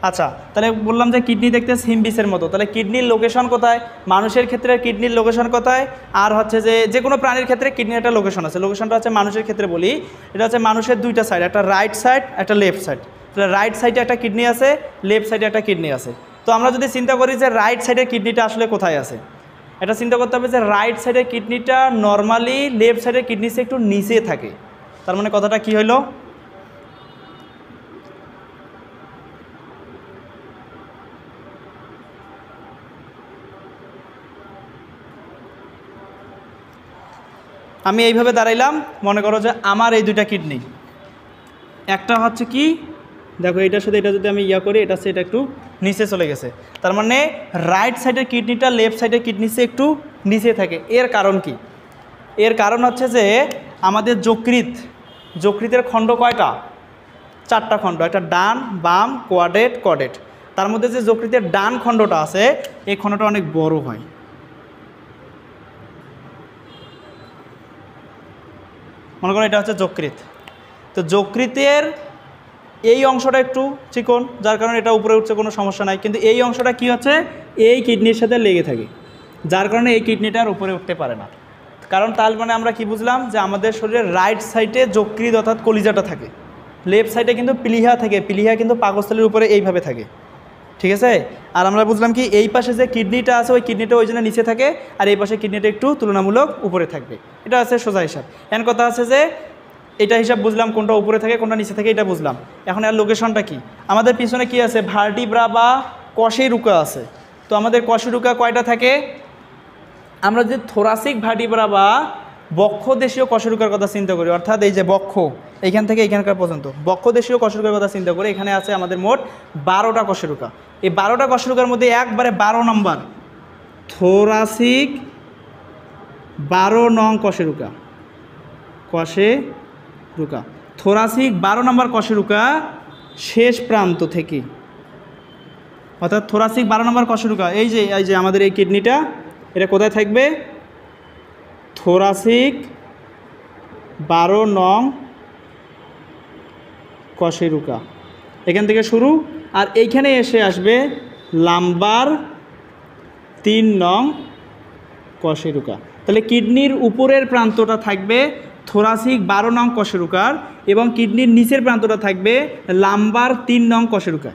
আচ্ছা তাহলে বললাম যে কিডনি দেখতে সিম বীজের মতো। তাহলে কিডনির লোকেশন কোথায়? মানুষের ক্ষেত্রে কিডনির লোকেশন কোথায়? আর হচ্ছে যে কোনো প্রাণীর ক্ষেত্রে কিডনির একটা লোকেশন আছে। লোকেশনটা হচ্ছে মানুষের ক্ষেত্রে বলি, এটা হচ্ছে মানুষের দুইটা সাইড, একটা রাইট সাইড, একটা লেফট সাইড। তাহলে রাইট সাইডে একটা কিডনি আছে, লেফট সাইডে একটা কিডনি আছে। তো আমরা যদি চিন্তা করি যে রাইট সাইডের কিডনিটা আসলে কোথায় আছে, এটা চিন্তা করতে হবে যে রাইট সাইডের কিডনিটা নর্মালি লেফট সাইডের কিডনি সে একটু নিচে থাকে। তার মানে কথাটা কি হইলো? আমি এইভাবে দাঁড়াইলাম, মনে করো যে আমার এই দুইটা কিডনি, একটা হচ্ছে কি দেখো এটার সাথে এটা যদি আমি করি, এটা সে এটা একটু নিচে চলে গেছে। তার মানে রাইট সাইডের কিডনিটা লেফট সাইডের কিডনি সে একটু নিচে থাকে। এর কারণ কি? এর কারণ হচ্ছে যে আমাদের যকৃতের খণ্ড কয়টা? চারটা খণ্ড, একটা ডান, বাম, কোয়াড্রেট। তার মধ্যে যে যকৃতের ডান খণ্ডটা আছে, এই খণ্ডটা অনেক বড় হয়। মনে করো এটা হচ্ছে যকৃৎ। তো যকৃতের এই অংশটা একটু চিকন, যার কারণে এটা উপরে উঠছে, কোনো সমস্যা নাই। কিন্তু এই অংশটা কি হচ্ছে? এই কিডনির সাথে লেগে থাকে, যার কারণে এই কিডনিটার উপরে উঠতে পারে না। কারণ তার মানে আমরা কি বুঝলাম? যে আমাদের শরীরের রাইট সাইডে যকৃৎ অর্থাৎ কলিজাটা থাকে, লেফট সাইডে কিন্তু প্লীহা থাকে। প্লীহা কিন্তু পাকস্থলীর উপরে এইভাবে থাকে, ঠিক আছে? আর আমরা বুঝলাম কি এই পাশে যে কিডনিটা আছে, ওই কিডনিটা ওই জন্য নিচে থাকে, আর এই পাশে কিডনিটা একটু তুলনামূলক উপরে থাকবে। এটা আছে সোজা হিসাব। এর কথা আছে যে এটা হিসাব বুঝলাম, কোনটা উপরে থাকে কোনটা নিচে থাকে, এটা বুঝলাম। এখন এর লোকেশনটা কি? আমাদের পিছনে কি আছে? ভার্টিব্রা বা কশেরুকা আছে। তো আমাদের কশেরুকা কয়টা থাকে? আমরা যদি থোরাসিক ভার্টিব্রা বা বক্ষদেশীয় কশেরুকার কথা চিন্তা করি, অর্থাৎ এই যে বক্ষ এইখান থেকে এইখানকার পর্যন্ত বক্ষদেশীয় কশেরুকার কথা চিন্তা করি, এখানে আছে আমাদের মোট 12টা কশেরুকা। এই 12টা কশেরুকার মধ্যে একবারে 12 নম্বর থোরাসিক 12 নং কশেরুকা। থোরাসিক 12 নম্বর কশেরুকা শেষ প্রান্ত থেকে, অর্থাৎ থোরাসিক 12 নম্বর কশেরুকা এই যে আমাদের এই কিডনিটা, এটা কোথায় থাকবে? থোরাসিক 12 নং কশেরুকা, এখান থেকে শুরু। আর এইখানে এসে আসবে লাম্বার 3 নং কশেরুকা। তাহলে কিডনির উপরের প্রান্তটা থাকবে থোরাসিক 12 নং কশেরুকার, এবং কিডনির নিচের প্রান্তটা থাকবে লাম্বার 3 নং কশেরুকা।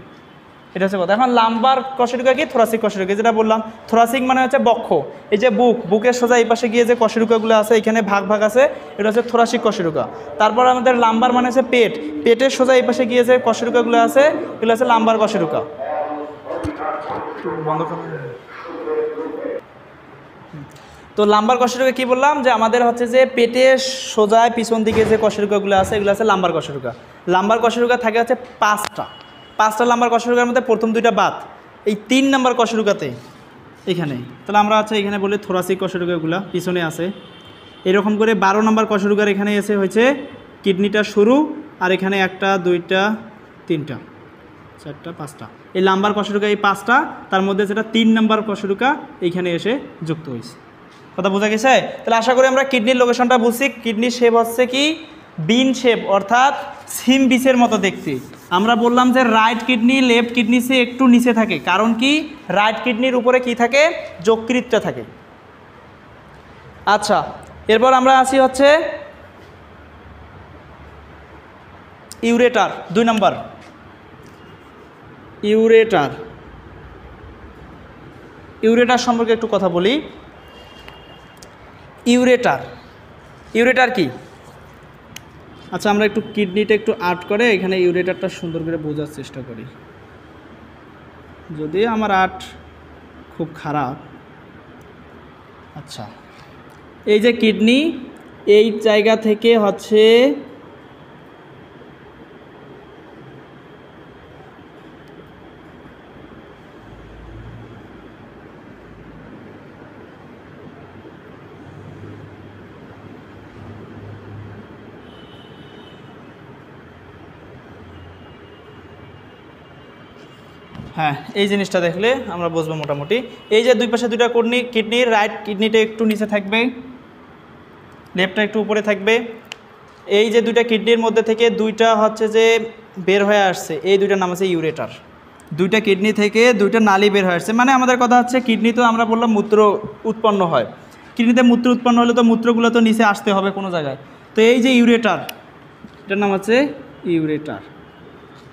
এটা হচ্ছে কথা। এখন লাম্বার কশেরুকা কি? থোরাসিক কশেরুকা, যেটা বললাম। থোরাসিক মানে হচ্ছে বক্ষ, এই যে বুকের সোজা এই পাশে গিয়ে যে কশেরুকাগুলো আছে, এখানে ভাগ আছে, এটা হচ্ছে থোরাসিক কশেরুকা। তারপর আমাদের লাম্বার মানে হচ্ছে পেটের সোজা এই পাশে গিয়ে যে কশেরুকাগুলো আছে, এগুলো হচ্ছে লাম্বার কশেরুকা। বন্ধ করো। তো লাম্বার কশেরুকা কি বললাম যে আমাদের হচ্ছে যে পেটে সোজায় পিছন দিকে যে কশেরুকাগুলো আছে এগুলো আছে লাম্বার কশেরুকা। লাম্বার কশেরুকা থাকে হচ্ছে পাঁচটা লাম্বার কশেরুকার মধ্যে প্রথম দুইটা বাদ, এই 3 নাম্বার কশেরুকাতে এখানে, তাহলে আমরা হচ্ছে এখানে বলি থোরাসিক কশেরুকাগুলো পিছনে আছে। এরকম করে 12 নম্বর কশেরুকার এখানে এসে হয়েছে কিডনিটা শুরু, আর এখানে 1 2 3 4 5টা এই লাম্বার কশেরুকা, এই 5টা তার মধ্যে যেটা 3 নাম্বার কশেরুকা এইখানে এসে যুক্ত হয়েছে। কথা বোঝা গেছে? তাহলে আশা করি আমরা কিডনির লোকেশনটা বুঝছি। কিডনির শেপ হচ্ছে কি বিন শেপ, অর্থাৎ সিম বিচের মতো দেখতে। আমরা বললাম যে রাইট কিডনি লেফট কিডনি সে একটু নিচে থাকে, কারণ কি রাইট কিডনির উপরে কি থাকে, যকৃতটা থাকে। আচ্ছা, এরপর আমরা আসি হচ্ছে ইউরেটার, 2 নম্বর ইউরেটার। ইউরেটার সম্পর্কে একটু কথা বলি। ইউরেটার কি? আচ্ছা, আমরা একটু কিডনিটা একটু আর্ট করে এখানে ইউরেটারটা সুন্দর করে বোঝার চেষ্টা করি, যদি আমার আর্ট খুব খারাপ। আচ্ছা, এই যে কিডনি, এই জায়গা থেকে হচ্ছে হ্যাঁ, এই জিনিসটা দেখলে আমরা বুঝবো মোটামুটি। এই যে দুই পাশে দুইটা কিডনির রাইট কিডনিটা একটু নিচে থাকবে, লেফটটা একটু উপরে থাকবে। এই যে দুইটা কিডনির মধ্যে থেকে দুইটা হচ্ছে যে বের হয়ে আসছে, এই দুইটার নাম আছে ইউরেটার। দুইটা কিডনি থেকে দুইটা নালী বের হয়ে আসছে, মানে আমাদের কথা হচ্ছে কিডনি তো আমরা বললাম মূত্র উৎপন্ন হয়, কিডনিতে মূত্র উৎপন্ন হলে তো মূত্রগুলো তো নিচে আসতে হবে কোনো জায়গায়। তো এই যে ইউরেটার, এটার নাম হচ্ছে ইউরেটার।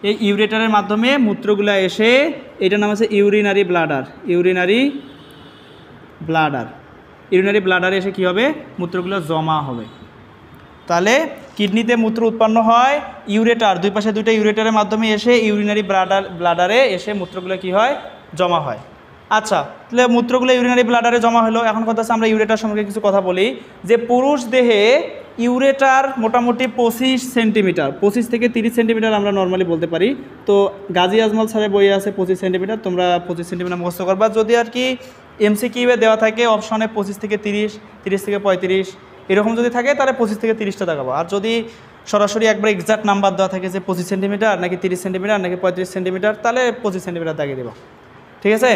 এই ইউরেটারের মাধ্যমে মূত্রগুলো এসে, এটার নাম আছে ইউরিনারি ব্লাডারে এসে কী হবে, মূত্রগুলো জমা হবে। তাহলে কিডনিতে মূত্র উৎপন্ন হয় ইউরেটার, দুই পাশে দুইটা ইউরেটারের মাধ্যমে এসে ইউরিনারি ব্লাডারে এসে মূত্রগুলো কি হয়, জমা হয়। আচ্ছা, তাহলে মূত্রগুলো ইউরিনারি ব্লাডারে জমা হলো। এখন কথা হচ্ছে আমরা ইউরেটার সম্পর্কে কিছু কথা বলি, যে পুরুষ দেহে ইউরেটার মোটামুটি 25 সেন্টিমিটার, 25 থেকে 30 সেন্টিমিটার আমরা নর্মালি বলতে পারি। তো গাজী আজমল স্যারের বইয়ে আছে 25 সেন্টিমিটার, তোমরা 25 সেন্টিমিটার মুখস্থ করবা। যদি আর কি এমসিকিউয়ে দেওয়া থাকে অপশনে 25 থেকে 30, 30 থেকে 35 এরকম যদি থাকে তাহলে 25 থেকে 30টা দেখাবো। আর যদি সরাসরি একবার এক্সাক্ট নাম্বার দেওয়া থাকে যে 25 সেন্টিমিটার নাকি 30 সেন্টিমিটার নাকি 35 সেন্টিমিটার, তাহলে 25 সেন্টিমিটার দাগিয়ে দেবো। ঠিক আছে?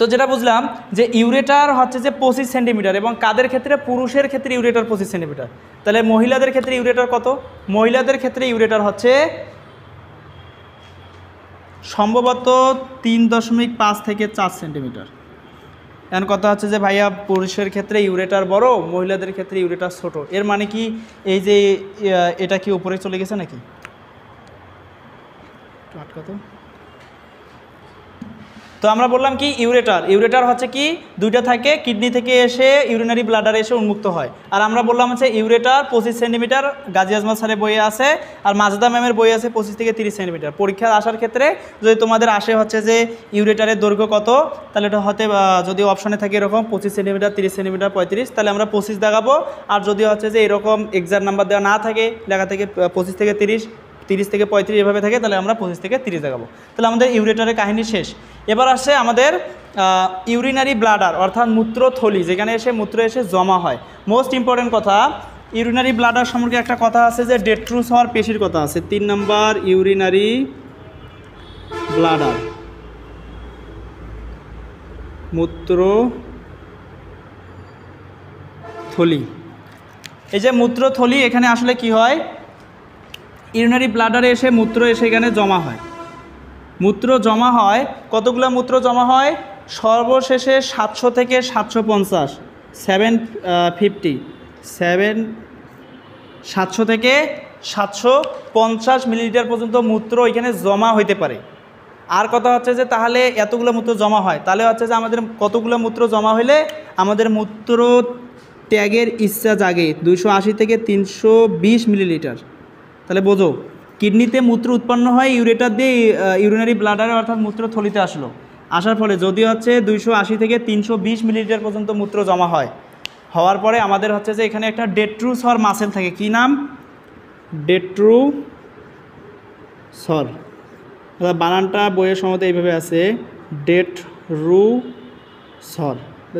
তো যেটা বুঝলাম যে ইউরেটার হচ্ছে যে 25 সেন্টিমিটার, এবং কাদের ক্ষেত্রে, পুরুষের ক্ষেত্রে ইউরেটার 25 সেন্টিমিটার। তাহলে মহিলাদের ক্ষেত্রে ইউরেটার কত? মহিলাদের ক্ষেত্রে ইউরেটার হচ্ছে সম্ভবত 3.5 থেকে 4 সেন্টিমিটার। এখন কথা হচ্ছে যে ভাইয়া পুরুষের ক্ষেত্রে ইউরেটার বড়, মহিলাদের ক্ষেত্রে ইউরেটার ছোট, এর মানে কি এই যে এটা কি উপরে চলে গেছে নাকি? তো আমরা বললাম কি ইউরেটার হচ্ছে কি দুইটা থাকে, কিডনি থেকে এসে ইউরিনারি ব্লাডারে এসে উন্মুক্ত হয়। আর আমরা বললাম হচ্ছে ইউরেটার 25 সেন্টিমিটার, গাজী আজমল স্যারের বইয়ে আছে, আর মাজেদা ম্যামের বইয়ে আছে 25 থেকে 30 সেন্টিমিটার। পরীক্ষা আসার ক্ষেত্রে যদি তোমাদের আসে হচ্ছে যে ইউরেটারের দৈর্ঘ্য কত, তাহলে এটা হতে যদি অপশনে থাকে এরকম 25 সেন্টিমিটার, 30 সেন্টিমিটার, 35, তাহলে আমরা 25 দেখাবো। আর যদি হচ্ছে যে এরকম এক্সাক্ট নাম্বার দেওয়া না থাকে, লেখা থেকে 25 থেকে 30, 30 থেকে 35 এভাবে থাকে, তাহলে আমরা 25 থেকে 30 দেখাবো। তাহলে আমাদের ইউরেটারের কাহিনী শেষ। এবার আসছে আমাদের ইউরিনারি ব্লাডার, অর্থাৎ মূত্রথলি, যেখানে এসে মূত্র এসে জমা হয়। মোস্ট ইম্পর্টেন্ট কথা, ইউরিনারি ব্লাডার সম্পর্কে একটা কথা আছে যে ডেট্রুস হওয়ার পেশির কথা আছে। 3 নম্বর ইউরিনারি ব্লাডার, মূত্রথলি। এই যে মূত্রথলি, এখানে আসলে কি হয়, ইউরিনারি ব্লাডারে এসে মূত্র এসে এখানে জমা হয়। মূত্র জমা হয়, কতগুলো মূত্র জমা হয়, সর্বশেষে 700 থেকে 750, 700 থেকে 750 মিলিলিটার পর্যন্ত মূত্র এখানে জমা হইতে পারে। আর কথা হচ্ছে যে তাহলে এতগুলো মূত্র জমা হয়, তাহলে হচ্ছে যে আমাদের কতগুলো মূত্র জমা হইলে আমাদের মূত্র ত্যাগের ইচ্ছা জাগে 280 থেকে 320 মিলিলিটার। তাহলে বোঝো, কিডনিতে মূত্র উৎপন্ন হয় ইউরেটার দিয়ে, ইউরিনারি ব্লাডারে অর্থাৎ মূত্রথলিতে আসলো। আসার ফলে যদি হচ্ছে 280 থেকে 320 মিলিলিটার পর্যন্ত মূত্র জমা হয়, হওয়ার পরে আমাদের হচ্ছে যে এখানে একটা ডেট্রুসর মাসেল থাকে। কি নাম? ডেট্রুসর। বানানটা বইয়ের সম্বন্ধে এইভাবে আছে, ডেট্রুসর,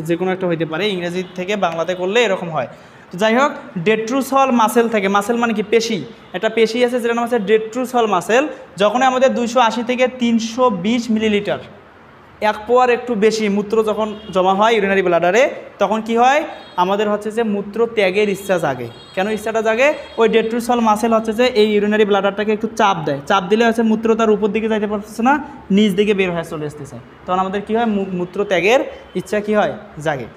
যে কোনো একটা হইতে পারে, ইংরেজি থেকে বাংলাতে করলে এরকম হয়। তো যাই হোক, ডেট্রুসল মাসেল থেকে, মাসেল মানে কি পেশি, একটা পেশি আছে যেটা নাম আছে ডেট্রুসল মাসেল। যখনই আমাদের 280 থেকে 320 মিলিলিটার, এক পোয়ার একটু বেশি মূত্র যখন জমা হয় ইউরিনারি ব্লাডারে, তখন কি হয় আমাদের হচ্ছে যে মূত্র ত্যাগের ইচ্ছা জাগে। কেন ইচ্ছাটা জাগে? ওই ডেট্রুসল মাসেল হচ্ছে যে এই ইউরিনারি ব্লাডারটাকে একটু চাপ দেয়, চাপ দিলে হচ্ছে মূত্র তার উপর দিকে যাইতে পারতেছে না, নিচ দিকে বের হয়ে চলে আসতেছে, তখন আমাদের কি হয় মূত্র ত্যাগের ইচ্ছা কি হয় জাগে।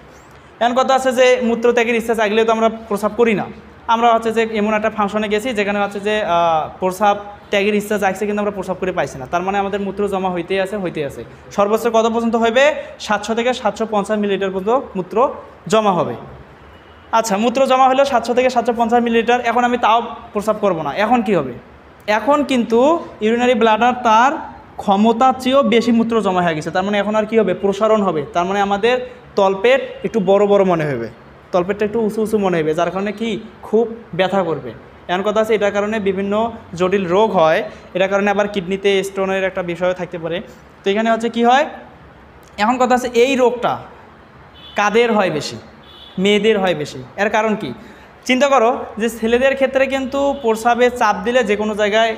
এখন কথা আছে যে মূত্র ত্যাগের ইচ্ছা জাগলে তো আমরা প্রস্রাব করি না। আমরা হচ্ছে যে এমন একটা ফাংশনে গেছি যেখানে হচ্ছে যে প্রস্রাব ত্যাগের ইচ্ছা জাগছে কিন্তু আমরা প্রস্রাব করে পাইছি না, তার মানে আমাদের মূত্র জমা হইতেই আছে। সর্বোচ্চ কত পর্যন্ত হবে? 700 থেকে 750 মিলিলিটার পর্যন্ত মূত্র জমা হবে। আচ্ছা, মূত্র জমা হলো 700 থেকে 750 মিলিলিটার। এখন আমি তাও প্রস্রাব করব না, এখন কি হবে? এখন কিন্তু ইউরিনারি ব্লাডার তার ক্ষমতার চেয়েও বেশি মূত্র জমা হয়ে গেছে, তার মানে এখন আর কি হবে? প্রসারণ হবে। তার মানে আমাদের তলপেট একটু বড় বড় মনে হবে, তলপেটটা একটু উঁচু উঁচু মনে হবে, যার কারণে কি খুব ব্যথা করবে। এমন কথা আছে এটার কারণে বিভিন্ন জটিল রোগ হয়, এটার কারণে আবার কিডনিতে স্টোনের একটা বিষয় থাকতে পারে। তো এখানে হচ্ছে কি হয়, এখন কথা আছে এই রোগটা কাদের হয় বেশি? মেয়েদের হয় বেশি। এর কারণ কি? চিন্তা করো যে ছেলেদের ক্ষেত্রে কিন্তু প্রস্রাবে চাপ দিলে যে কোনো জায়গায়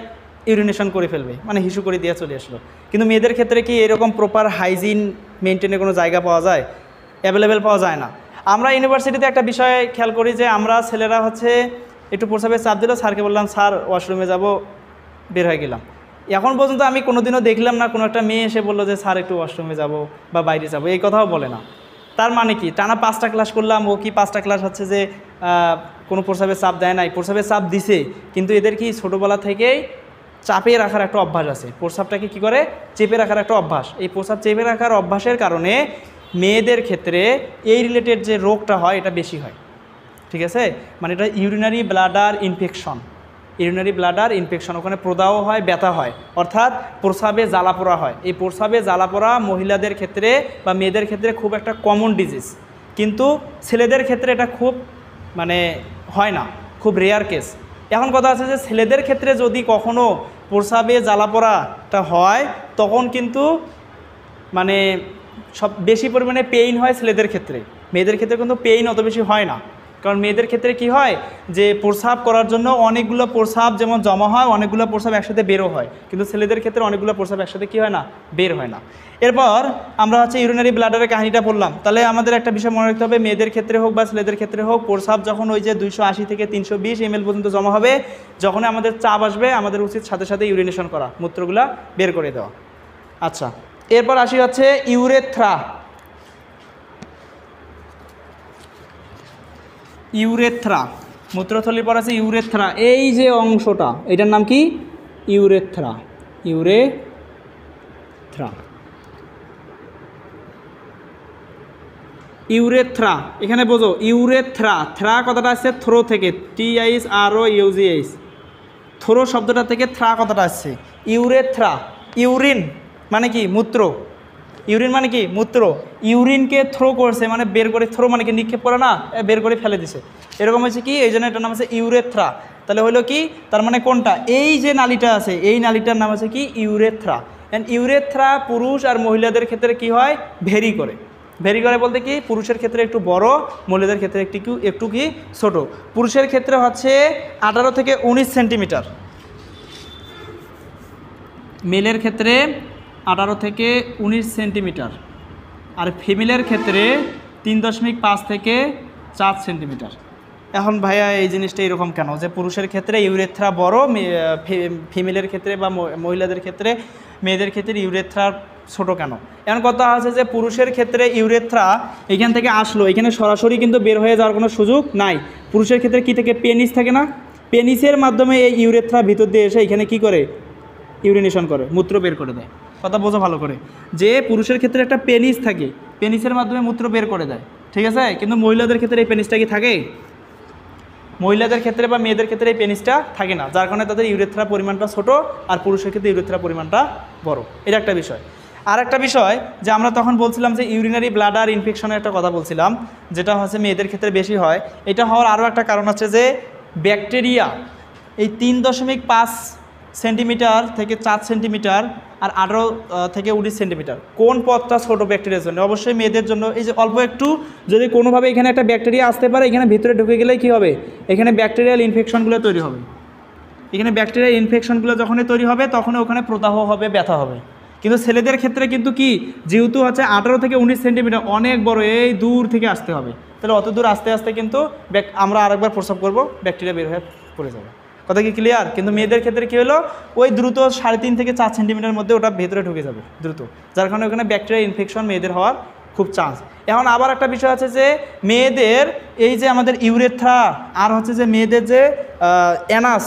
ইউরিনেশন করে ফেলবে, মানে হিসু করে দিয়ে চলে আসলো, কিন্তু মেয়েদের ক্ষেত্রে কি এরকম প্রপার হাইজিন মেনটেনের কোনো জায়গা পাওয়া যায়? অ্যাভেলেবেল পাওয়া যায় না। আমরা ইউনিভার্সিটিতে একটা বিষয় খেয়াল করি যে আমরা ছেলেরা হচ্ছে একটু প্রস্রাবে চাপ দিল, স্যারকে বললাম স্যার ওয়াশরুমে যাব, বের হয়ে গেলাম। এখন পর্যন্ত আমি কোনোদিনও দেখলাম না কোনো একটা মেয়ে এসে বললো যে স্যার একটু ওয়াশরুমে যাব বা বাইরে যাব, এই কথাও বলে না। তার মানে কি? টানা 5টা ক্লাস করলাম, ও কি 5টা ক্লাস হচ্ছে যে কোনো প্রস্রাবের চাপ দেয় নাই? প্রস্রাবের চাপ দিছে, কিন্তু এদের কি ছোটোবেলা থেকেই চাপে রাখার একটা অভ্যাস আছে। প্রস্রাবটাকে কি করে? চেপে রাখার একটা অভ্যাস। এই প্রস্রাব চেপে রাখার অভ্যাসের কারণে মেয়েদের ক্ষেত্রে এই রিলেটেড যে রোগটা হয় এটা বেশি হয়। ঠিক আছে, মানে এটা urinary bladder infection. Urinary bladder infection, ওখানে প্রদাহ হয়, ব্যথা হয়, অর্থাৎ প্রস্রাবে জ্বালাপোড়া হয়। এই প্রস্রাবে জ্বালাপোড়া মহিলাদের ক্ষেত্রে বা মেয়েদের ক্ষেত্রে খুব একটা কমন ডিজিজ, কিন্তু ছেলেদের ক্ষেত্রে এটা খুব মানে হয় না, খুব রেয়ার কেস। এখন কথা আছে যে ছেলেদের ক্ষেত্রে যদি কখনো প্রস্রাবে জ্বালাপোড়াটা হয় তখন কিন্তু মানে সব বেশি পরিমাণে পেইন হয় ছেলেদের ক্ষেত্রে। মেয়েদের ক্ষেত্রে কিন্তু পেইন অত বেশি হয় না, কারণ মেয়েদের ক্ষেত্রে কি হয় যে প্রস্রাব করার জন্য অনেকগুলো প্রস্রাব যেমন জমা হয়, অনেকগুলো প্রস্রাব একসাথে বেরো হয়, কিন্তু ছেলেদের ক্ষেত্রে অনেকগুলো প্রস্রাব একসাথে কি হয় না? বের হয় না। এরপর আমরা হচ্ছে ইউরিনারি ব্লাডারের কাহিনীটা বললাম, তাহলে আমাদের একটা বিষয় মনে রাখতে হবে, মেয়েদের ক্ষেত্রে হোক বা ছেলেদের ক্ষেত্রে হোক, প্রস্রাব যখন ওই যে 280 থেকে 320 ml পর্যন্ত জমা হবে, যখন আমাদের চাপ আসবে আমাদের উচিত সাথে সাথে ইউরিনেশন করা, মূত্রগুলা বের করে দেওয়া। আচ্ছা, এরপর আসি হচ্ছে ইউরেথ্রা। ইউরেথ্রা, মূত্রথলির পর আছে ইউরেথ্রা। এই যে অংশটা, এটার নাম কি? ইউরেথ্রা। ইউরেথ্রা, ইউরেথ্রা, এখানে বোঝো ইউরেথ্রা। থ্রা কথাটা আসছে থ্রো থেকে, THROUGH, থ্রো শব্দটা থেকে থ্রা কথাটা আসছে। ইউরেথ্রা, ইউরিন মানে কি? মূত্র। ইউরিন মানে কি? মূত্র। ইউরিনকে থ্রো করছে মানে বের করে, থ্রো মানে কি? নিক্ষেপ করে না, বের করে ফেলে দিছে, এরকম হচ্ছে কি, এই জন্য এটার নাম আছে ইউরেথ্রা। তাহলে হলো কি, তার মানে কোনটা? এই যে নালীটা আছে এই নালীটার নাম আছে কি? ইউরেথ্রা। অ্যান্ড ইউরেথ্রা পুরুষ আর মহিলাদের ক্ষেত্রে কি হয়? ভেরি করে। ভেরি করে বলতে কি, পুরুষের ক্ষেত্রে একটু বড়, মহিলাদের ক্ষেত্রে একটু কি ছোট। পুরুষের ক্ষেত্রে হচ্ছে 18 থেকে 19 সেন্টিমিটার, মেলের ক্ষেত্রে 18 থেকে 19 সেন্টিমিটার, আর ফিমেলের ক্ষেত্রে 3.5 থেকে 4 সেন্টিমিটার। এখন ভাইয়া এই জিনিসটা এরকম কেন যে পুরুষের ক্ষেত্রে ইউরেথ্রা বড়, ফিমেলের ক্ষেত্রে বা মহিলাদের ক্ষেত্রে, মেয়েদের ক্ষেত্রে ইউরেথ্রা ছোট কেন? এখন কথা আছে যে পুরুষের ক্ষেত্রে ইউরেথ্রা এখান থেকে আসলো, এখানে সরাসরি কিন্তু বের হয়ে যাওয়ার কোনো সুযোগ নাই। পুরুষের ক্ষেত্রে কি থেকে? পেনিস থাকে না, পেনিসের মাধ্যমে এই ইউরেথ্রা ভিতর দিয়ে এসে এখানে কি করে? ইউরিনেশন করে, মূত্র বের করে দেয়। কথা বোঝো ভালো করে, যে পুরুষের ক্ষেত্রে একটা পেনিস থাকে, পেনিসের মাধ্যমে মূত্র বের করে দেয়, ঠিক আছে, কিন্তু মহিলাদের ক্ষেত্রে এই পেনিসটা কি থাকে? মহিলাদের ক্ষেত্রে বা মেয়েদের ক্ষেত্রে এই পেনিসটা থাকে না, যার কারণে তাদের ইউরেথ্রা পরিমাণটা ছোট, আর পুরুষের ক্ষেত্রে ইউরেথ্রা পরিমাণটা বড়। এটা একটা বিষয়। আর একটা বিষয় যে আমরা তখন বলছিলাম যে ইউরিনারি ব্লাডার ইনফেকশনের একটা কথা বলছিলাম, যেটা হচ্ছে মেয়েদের ক্ষেত্রে বেশি হয়। এটা হওয়ার আরও একটা কারণ আছে যে ব্যাকটেরিয়া এই 3.5 সেন্টিমিটার থেকে 4 সেন্টিমিটার আর 18 থেকে 19 সেন্টিমিটার কোন পথটা ছোটো ব্যাকটেরিয়ার জন্য? অবশ্যই মেয়েদের জন্য। এই যে অল্প একটু যদি কোনোভাবে এখানে একটা ব্যাকটেরিয়া আসতে পারে, এখানে ভিতরে ঢুকে গেলেই কী হবে, এখানে ব্যাকটেরিয়াল ইনফেকশনগুলো তৈরি হবে। এখানে ব্যাকটেরিয়াল ইনফেকশনগুলো যখনই তৈরি হবে তখনই ওখানে প্রদাহ হবে, ব্যথা হবে। কিন্তু ছেলেদের ক্ষেত্রে কিন্তু কি, যেহেতু হচ্ছে 18 থেকে 19 সেন্টিমিটার অনেক বড়, এই দূর থেকে আসতে হবে, তাহলে অত দূর আস্তে আস্তে কিন্তু আমরা আরেকবার প্রস্রাব করবো, ব্যাকটেরিয়া বের হয়ে পড়ে যাবে। কথা কি ক্লিয়ার? কিন্তু মেয়েদের ক্ষেত্রে কী হলো, ওই দ্রুত 3.5 থেকে 4 সেন্টিমিটার মধ্যে ওটা ভেতরে ঢুকে যাবে দ্রুত, যার কারণে ওখানে ব্যাকটেরিয়া ইনফেকশন মেয়েদের হওয়ার খুব চান্স। এখন আবার একটা বিষয় আছে যে মেয়েদের এই যে আমাদের ইউরেথ্রা আর হচ্ছে যে মেয়েদের যে অ্যানাস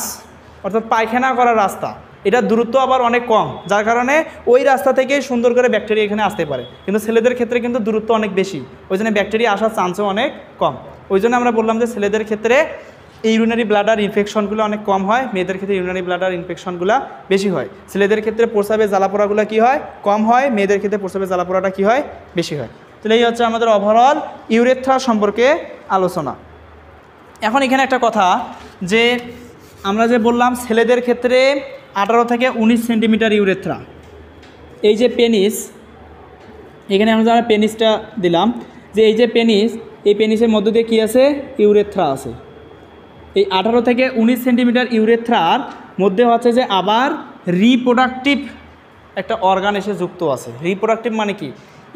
অর্থাৎ পায়খানা করার রাস্তা, এটার দূরত্ব আবার অনেক কম, যার কারণে ওই রাস্তা থেকে সুন্দর করে ব্যাকটেরিয়া এখানে আসতে পারে। কিন্তু ছেলেদের ক্ষেত্রে কিন্তু দূরত্ব অনেক বেশি, ওই জন্য ব্যাকটেরিয়া আসার চান্সও অনেক কম। ওই জন্য আমরা বললাম যে ছেলেদের ক্ষেত্রে ইউরিনারি ব্লাডার ইনফেকশনগুলো অনেক কম হয়, মেয়েদের ক্ষেত্রে ইউরিনারি ব্লাডার ইনফেকশনগুলো বেশি হয়। ছেলেদের ক্ষেত্রে প্রস্রাবের জ্বালাপোড়াগুলো কী হয়, কম হয়, মেয়েদের ক্ষেত্রে প্রস্রাবের জ্বালাপোড়াটা কী হয়, বেশি হয়। তাহলে এই হচ্ছে আমাদের ওভারঅল ইউরেথ্রা সম্পর্কে আলোচনা। এখন এখানে একটা কথা যে আমরা যে বললাম ছেলেদের ক্ষেত্রে 18 থেকে 19 সেন্টিমিটার ইউরেথ্রা, এই যে পেনিস, এখানে আমরা যারা পেনিসটা দিলাম যে এই যে পেনিস, এই পেনিসের মধ্য দিয়ে কী আছে, ইউরেথ্রা আছে। এই 18 থেকে 19 সেন্টিমিটার ইউরেথ্রার মধ্যে হচ্ছে যে আবার রিপ্রোডাক্টিভ একটা অর্গান এসে যুক্ত আছে। রিপ্রোডাক্টিভ মানে কি,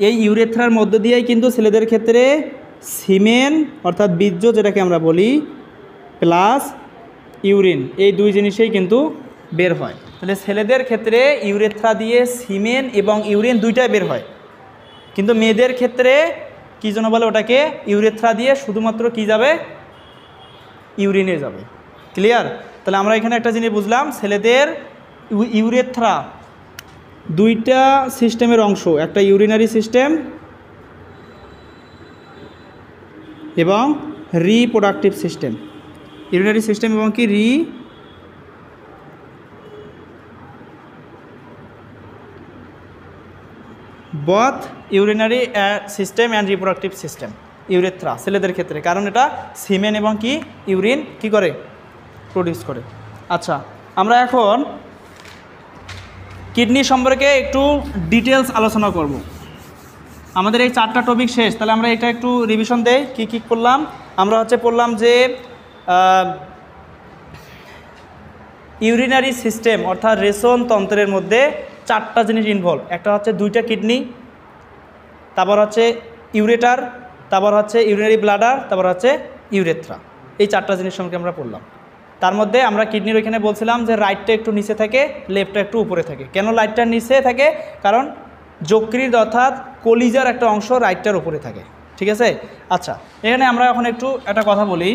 এই ইউরেথ্রার মধ্য দিয়েই কিন্তু ছেলেদের ক্ষেত্রে সিমেন অর্থাৎ বীর্য যেটাকে আমরা বলি প্লাস ইউরিন, এই দুই জিনিসেই কিন্তু বের হয়। তাহলে ছেলেদের ক্ষেত্রে ইউরেথ্রা দিয়ে সিমেন এবং ইউরিন দুইটাই বের হয়, কিন্তু মেয়েদের ক্ষেত্রে কী জন্য বলে ওটাকে, ইউরেথ্রা দিয়ে শুধুমাত্র কি যাবে, ইউরিনে যাবে। ক্লিয়ার? তাহলে আমরা এখানে একটা জিনিস বুঝলাম, ছেলেদের ইউরেথ্রা দুইটা সিস্টেমের অংশ, একটা ইউরিনারি সিস্টেম এবং রিপ্রোডাক্টিভ সিস্টেম। ইউরিনারি সিস্টেম এবং কি both urinary system and reproductive system urethra ছেলেদের ক্ষেত্রে, কারণ এটা সিমেন এবং কি ইউরিন কি করে, প্রডিউস করে। আচ্ছা, আমরা এখন কিডনি সম্পর্কে একটু ডিটেলস আলোচনা করব। আমাদের এই 4টা টপিক শেষ, তাহলে আমরা এটা একটু রিভিশন দেই। কি কি করলাম আমরা, হচ্ছে পড়লাম যে ইউরিনারি সিস্টেম অর্থাৎ রেশন তন্ত্রের মধ্যে 4টা জিনিস ইনভলভ। একটা হচ্ছে 2টা কিডনি, তারপর হচ্ছে ইউরেটার, তারপর হচ্ছে ইউরিনারি ব্লাডার, তারপর হচ্ছে ইউরেথ্রা। এই 4টা জিনিস সম্পর্কে আমরা পড়লাম। তার মধ্যে আমরা কিডনির ওইখানে বলছিলাম যে রাইটটা একটু নিচে থাকে, লেফটটা একটু উপরে থাকে। কেন রাইটটা নিচে থাকে, কারণ যকৃৎ অর্থাৎ কলিজার একটা অংশ রাইটটার উপরে থাকে। ঠিক আছে? আচ্ছা, এখানে আমরা এখন একটু একটা কথা বলি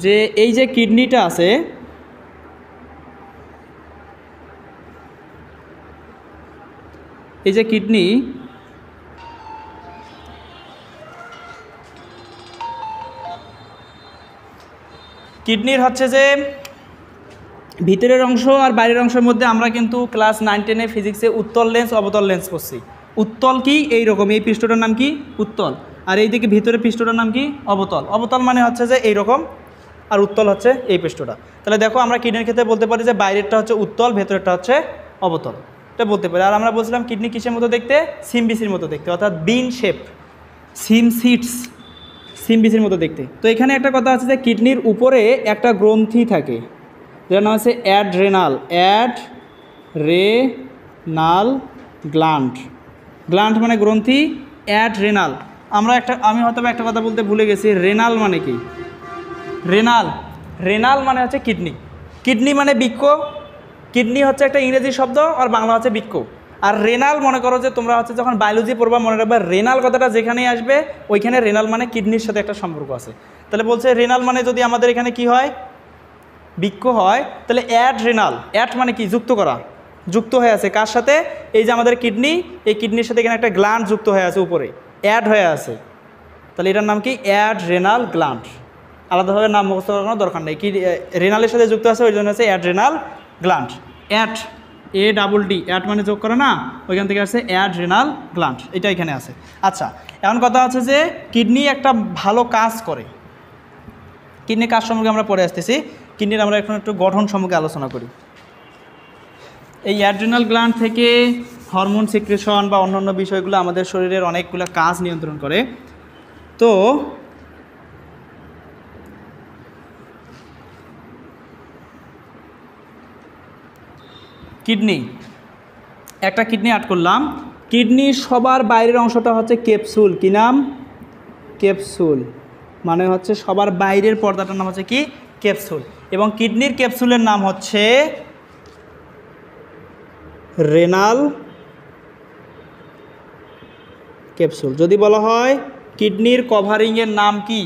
যে এই যে কিডনিটা আছে, এই যে কিডনি, কিডনির হচ্ছে যে ভিতরের অংশ আর বাইরের অংশের মধ্যে আমরা কিন্তু ক্লাস 9-10 ফিজিক্সে উত্তল লেন্স অবতল লেন্স পড়ছি। উত্তল কি, এইরকম এই পৃষ্ঠটার নাম কি উত্তল, আর এইদিকে ভিতরের পৃষ্ঠটার নাম কি অবতল। অবতল মানে হচ্ছে যে এইরকম, আর উত্তল হচ্ছে এই পৃষ্ঠটা। তাহলে দেখো আমরা কিডনির ক্ষেত্রে বলতে পারি যে বাইরেরটা হচ্ছে উত্তল, ভেতরেরটা হচ্ছে অবতল, এটা বলতে পারি। আর আমরা বলছিলাম কিডনি কিসের মতো দেখতে, সিম বিসির মতো দেখতে, অর্থাৎ বিন শেপ, সিম সিটস, সিম বিসির মতো দেখতে। তো এখানে একটা কথা আছে যে কিডনির উপরে একটা গ্রন্থি থাকে, যেটার নাম হচ্ছে অ্যাডরেনাল গ্ল্যান্ড। গ্ল্যান্ড মানে গ্রন্থি, অ্যাডরেনাল। আমি হয়তো একটা কথা বলতে ভুলে গেছি, রেনাল মানে কি, রেনাল মানে হচ্ছে কিডনি। কিডনি মানে বৃক্ক, কিডনি হচ্ছে একটা ইংরেজি শব্দ আর বাংলা হচ্ছে বৃক্ক। আর রেনাল মনে করো যে তোমরা হচ্ছে যখন বায়োলজি পড়বা মনে রাখবা, রেনাল কথাটা যেখানেই আসবে ওইখানে রেনাল মানে কিডনির সাথে একটা সম্পর্ক আছে। তাহলে বলছে রেনাল মানে যদি আমাদের এখানে কি হয়, বৃক্ক হয়, তাহলে অ্যাডরেনাল, অ্যাড মানে কি যুক্ত করা, যুক্ত হয়ে আছে কার সাথে, এই যে আমাদের কিডনি, এই কিডনির সাথে এখানে একটা গ্ল্যান্ড যুক্ত হয়ে আছে, উপরে অ্যাড হয়ে আছে। তাহলে এটার নাম কি অ্যাডরেনাল গ্ল্যান্ড। আলাদাভাবে নাম মুখস্থ করার কোনো দরকার নেই, কি রেনালের সাথে যুক্ত আছে ওই জন্য হচ্ছে অ্যাডরেনাল গ্ল্যান্ড। ADD, অ্যাড মানে যোগ করে না, ওইখান থেকে আসছে অ্যাড্রেনাল গ্ল্যান্ড, এটা এখানে আছে। আচ্ছা, এখন কথা হচ্ছে যে কিডনি একটা ভালো কাজ করে। কিডনির কাজ সম্পর্কে আমরা পরে আসতেছি। কিডনির আমরা এখন একটু গঠন সম্পর্কে আলোচনা করি। এই অ্যাড্রেনাল গ্ল্যান্ড থেকে হরমোন সিক্রেশন বা অন্যান্য বিষয়গুলো আমাদের শরীরের অনেকগুলো কাজ নিয়ন্ত্রণ করে। তো কিডনি, একটা কিডনি অ্যাড করলাম। কিডনি সবার বাইরের অংশটা হচ্ছে ক্যাপসুল। কি নাম? ক্যাপসুল, মানে হচ্ছে সবার বাইরের পর্দাটার নাম হচ্ছে কি? ক্যাপসুল। এবং কিডনির ক্যাপসুলের নাম হচ্ছে রেনাল ক্যাপসুল। যদি বলা হয় কিডনির কভারিংয়ের নাম কি,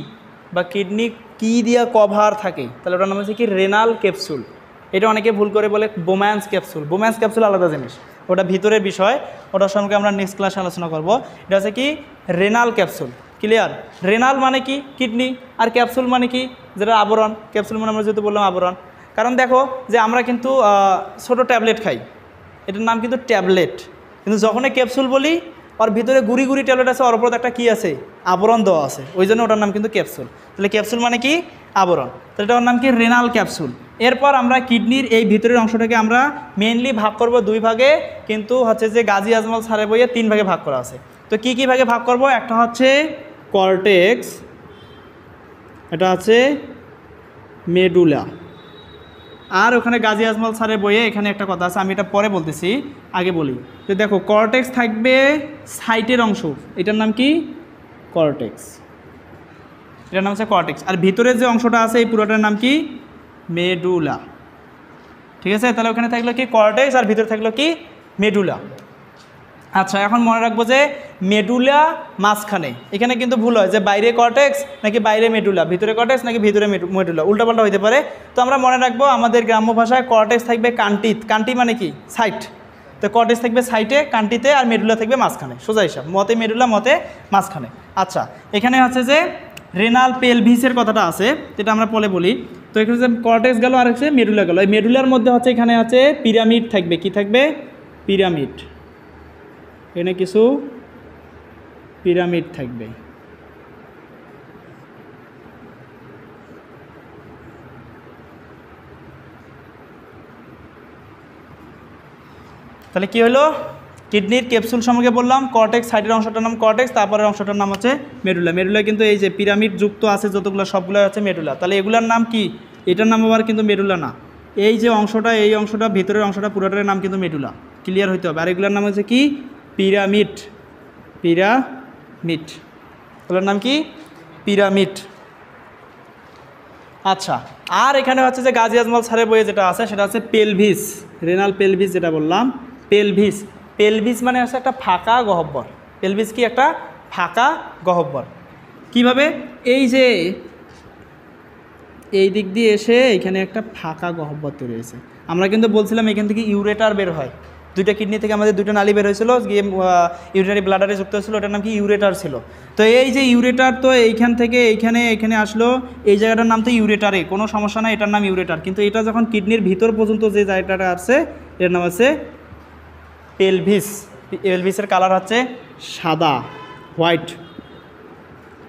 বা কিডনি কি দিয়া কভার থাকে, তাহলে ওটার নাম হচ্ছে কি? Renal capsule. এটা অনেকে ভুল করে বলে বোম্যান্স ক্যাপসুল। বোম্যান্স ক্যাপসুল আলাদা জিনিস, ওটা ভিতরের বিষয়, ওটার সঙ্গে আমরা নেক্সট ক্লাসে আলোচনা করব। এটা হচ্ছে কি? Renal capsule. ক্লিয়ার? রেনাল মানে কি? কিডনি। আর ক্যাপসুল মানে কি? যেটা আবরণ। ক্যাপসুল মানে আমরা যেহেতু বললাম আবরণ, কারণ দেখো যে আমরা কিন্তু ছোটো ট্যাবলেট খাই, এটার নাম কিন্তু ট্যাবলেট। কিন্তু যখনই ক্যাপসুল বলি, ওর ভিতরে গুড়ি গুড়ি ট্যাবলেট আছে, ওর উপর একটা কী আছে? আবরণ দেওয়া আছে, ওই জন্য ওটার নাম কিন্তু ক্যাপসুল। তাহলে ক্যাপসুল মানে কি? আবরণ। তাহলে এটার নাম কি? Renal capsule. এরপর আমরা কিডনির এই ভিতরের অংশটাকে আমরা মেইনলি ভাগ করব দুই ভাগে, কিন্তু হচ্ছে যে গাজী আজমল স্যারের বইয়ে 3 ভাগে ভাগ করা আছে। তো কি কি ভাগে ভাগ করব? একটা হচ্ছে কর্টেক্স, এটা আছে মেডুলা। আর ওখানে গাজী আজমল স্যারের বইয়ে এখানে একটা কথা আছে, আমি এটা পরে বলতেছি, আগে বলি। তো দেখো, কর্টেক্স থাকবে সাইটের অংশ, এটার নাম কি? কর্টেক্স। এটার নাম হচ্ছে কর্টেক্স। আর ভিতরের যে অংশটা আছে এই পুরোটার নাম কি? মেডুলা। ঠিক আছে? তাহলে ওখানে থাকলো কি? কর্টেক্স, আর ভিতরে থাকলো কি? মেডুলা। আচ্ছা, এখন মনে রাখবো যে মেডুলা মাঝখানে। এখানে কিন্তু ভুল হয় যে বাইরে কর্টেক্স নাকি বাইরে মেডুলা, ভিতরে কর্টেক্স নাকি ভিতরে মেডুলা, উল্টাপাল্টা হইতে পারে। তো আমরা মনে রাখবো আমাদের গ্রাম্য ভাষায় কর্টেক্স থাকবে কান্টিত। কান্টি মানে কি? সাইট। তো কর্টেক্স থাকবে সাইটে, কান্টিতে, আর মেডুলা থাকবে মাঝখানে। সোজা হিসাব, মতে মেডুলা, মতে মাঝখানে। আচ্ছা, এখানে হচ্ছে যে রেনাল পেলভিসের কথাটা আছে, যেটা আমরা পরে বলি। তো এখানে যে কর্টেক্স গেল আর হচ্ছে মেডুলা গেল। এই মেডুলার মধ্যে হচ্ছে এখানে আছে পিরামিড থাকবে। কি থাকবে? পিরামিড। এখানে কিছু পিরামিড থাকবে। তাহলে কি হলো? কিডনির ক্যাপসুল সম্পর্কে বললাম, কর্টেক্স, সাইডের অংশটার নাম কর্টেক্স, তারপরের অংশটার নাম হচ্ছে মেডুলা। মেডুলা কিন্তু এই যে পিরামিড যুক্ত আছে যতগুলো, সবগুলো হচ্ছে মেডুলা। তাহলে এগুলার নাম কি? এটার নাম আবার কিন্তু মেডুলা না। এই যে অংশটা, এই অংশটা, ভিতরের অংশটা, পুরোটার নাম কিন্তু মেডুলা। ক্লিয়ার হইতে হবে। আর এগুলোর নাম হচ্ছে কি? পিরামিড। পিরামিড, এগুলোর নাম কি? পিরামিড। আচ্ছা, আর এখানে হচ্ছে যে গাজী আজমল স্যারের বইয়ে যেটা আছে সেটা হচ্ছে পেলভিস, রেনাল পেলভিস, যেটা বললাম পেলভিস। পেলভিস মানে হচ্ছে একটা ফাঁকা গহ্বর। পেলভিস কি? একটা ফাঁকা গহ্বর। কিভাবে? এই যে এই দিক দিয়ে এসে এখানে একটা ফাঁকা গহ্বর তৈরি হয়েছে। আমরা কিন্তু বলছিলাম এখান থেকে ইউরেটার বের হয়। দুইটা কিডনি থেকে আমাদের দুইটা নালী বের হয়েছিল, গিয়ে ইউরিনারি ব্লাডারে যুক্ত হয়েছিল, ওটার নাম কি? ইউরেটার ছিল। তো এই যে ইউরেটার, তো এইখান থেকে এখানে আসলো, এই জায়গাটার নাম তো ইউরেটারে, কোনো সমস্যা নাই, এটার নাম ইউরেটার। কিন্তু এটা যখন কিডনির ভিতর পর্যন্ত যে জায়গাটা আছে, এর নাম আছে পেলভিস। পেলভিসের কালার হচ্ছে সাদা, হোয়াইট।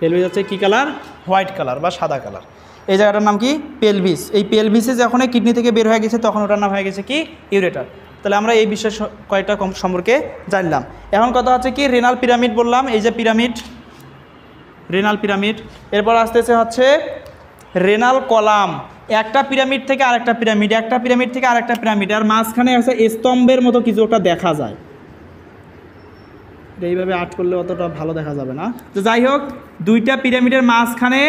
পেলভিস হচ্ছে কী কালার? হোয়াইট কালার বা সাদা কালার। এই জায়গাটার নাম কি? পেলভিস। এই পেলভিসে যখন কিডনি থেকে বের হয়ে গেছে তখন ওটার নাম হয়ে গেছে কি? ইউরেটার। তাহলে আমরা এই বিষয় কয়েকটা সম্পর্কে জানলাম। এখন কথা হচ্ছে কি? রেনাল পিরামিড বললাম, এই যে পিরামিড, রেনাল পিরামিড। এরপর আসতেছে হচ্ছে রেনাল কলাম। একটা পিরামিড থেকে আরেকটা পিরামিড, একটা পিরামিড থেকে আরেকটা পিরামিড, আর মাঝখানে আছে স্তম্ভের মতো কিছু একটা দেখা যায়। এইভাবে আর্ট করলে অতটা ভালো দেখা যাবে না। তো যাই হোক, দুইটা পিরামিডের মাঝখানে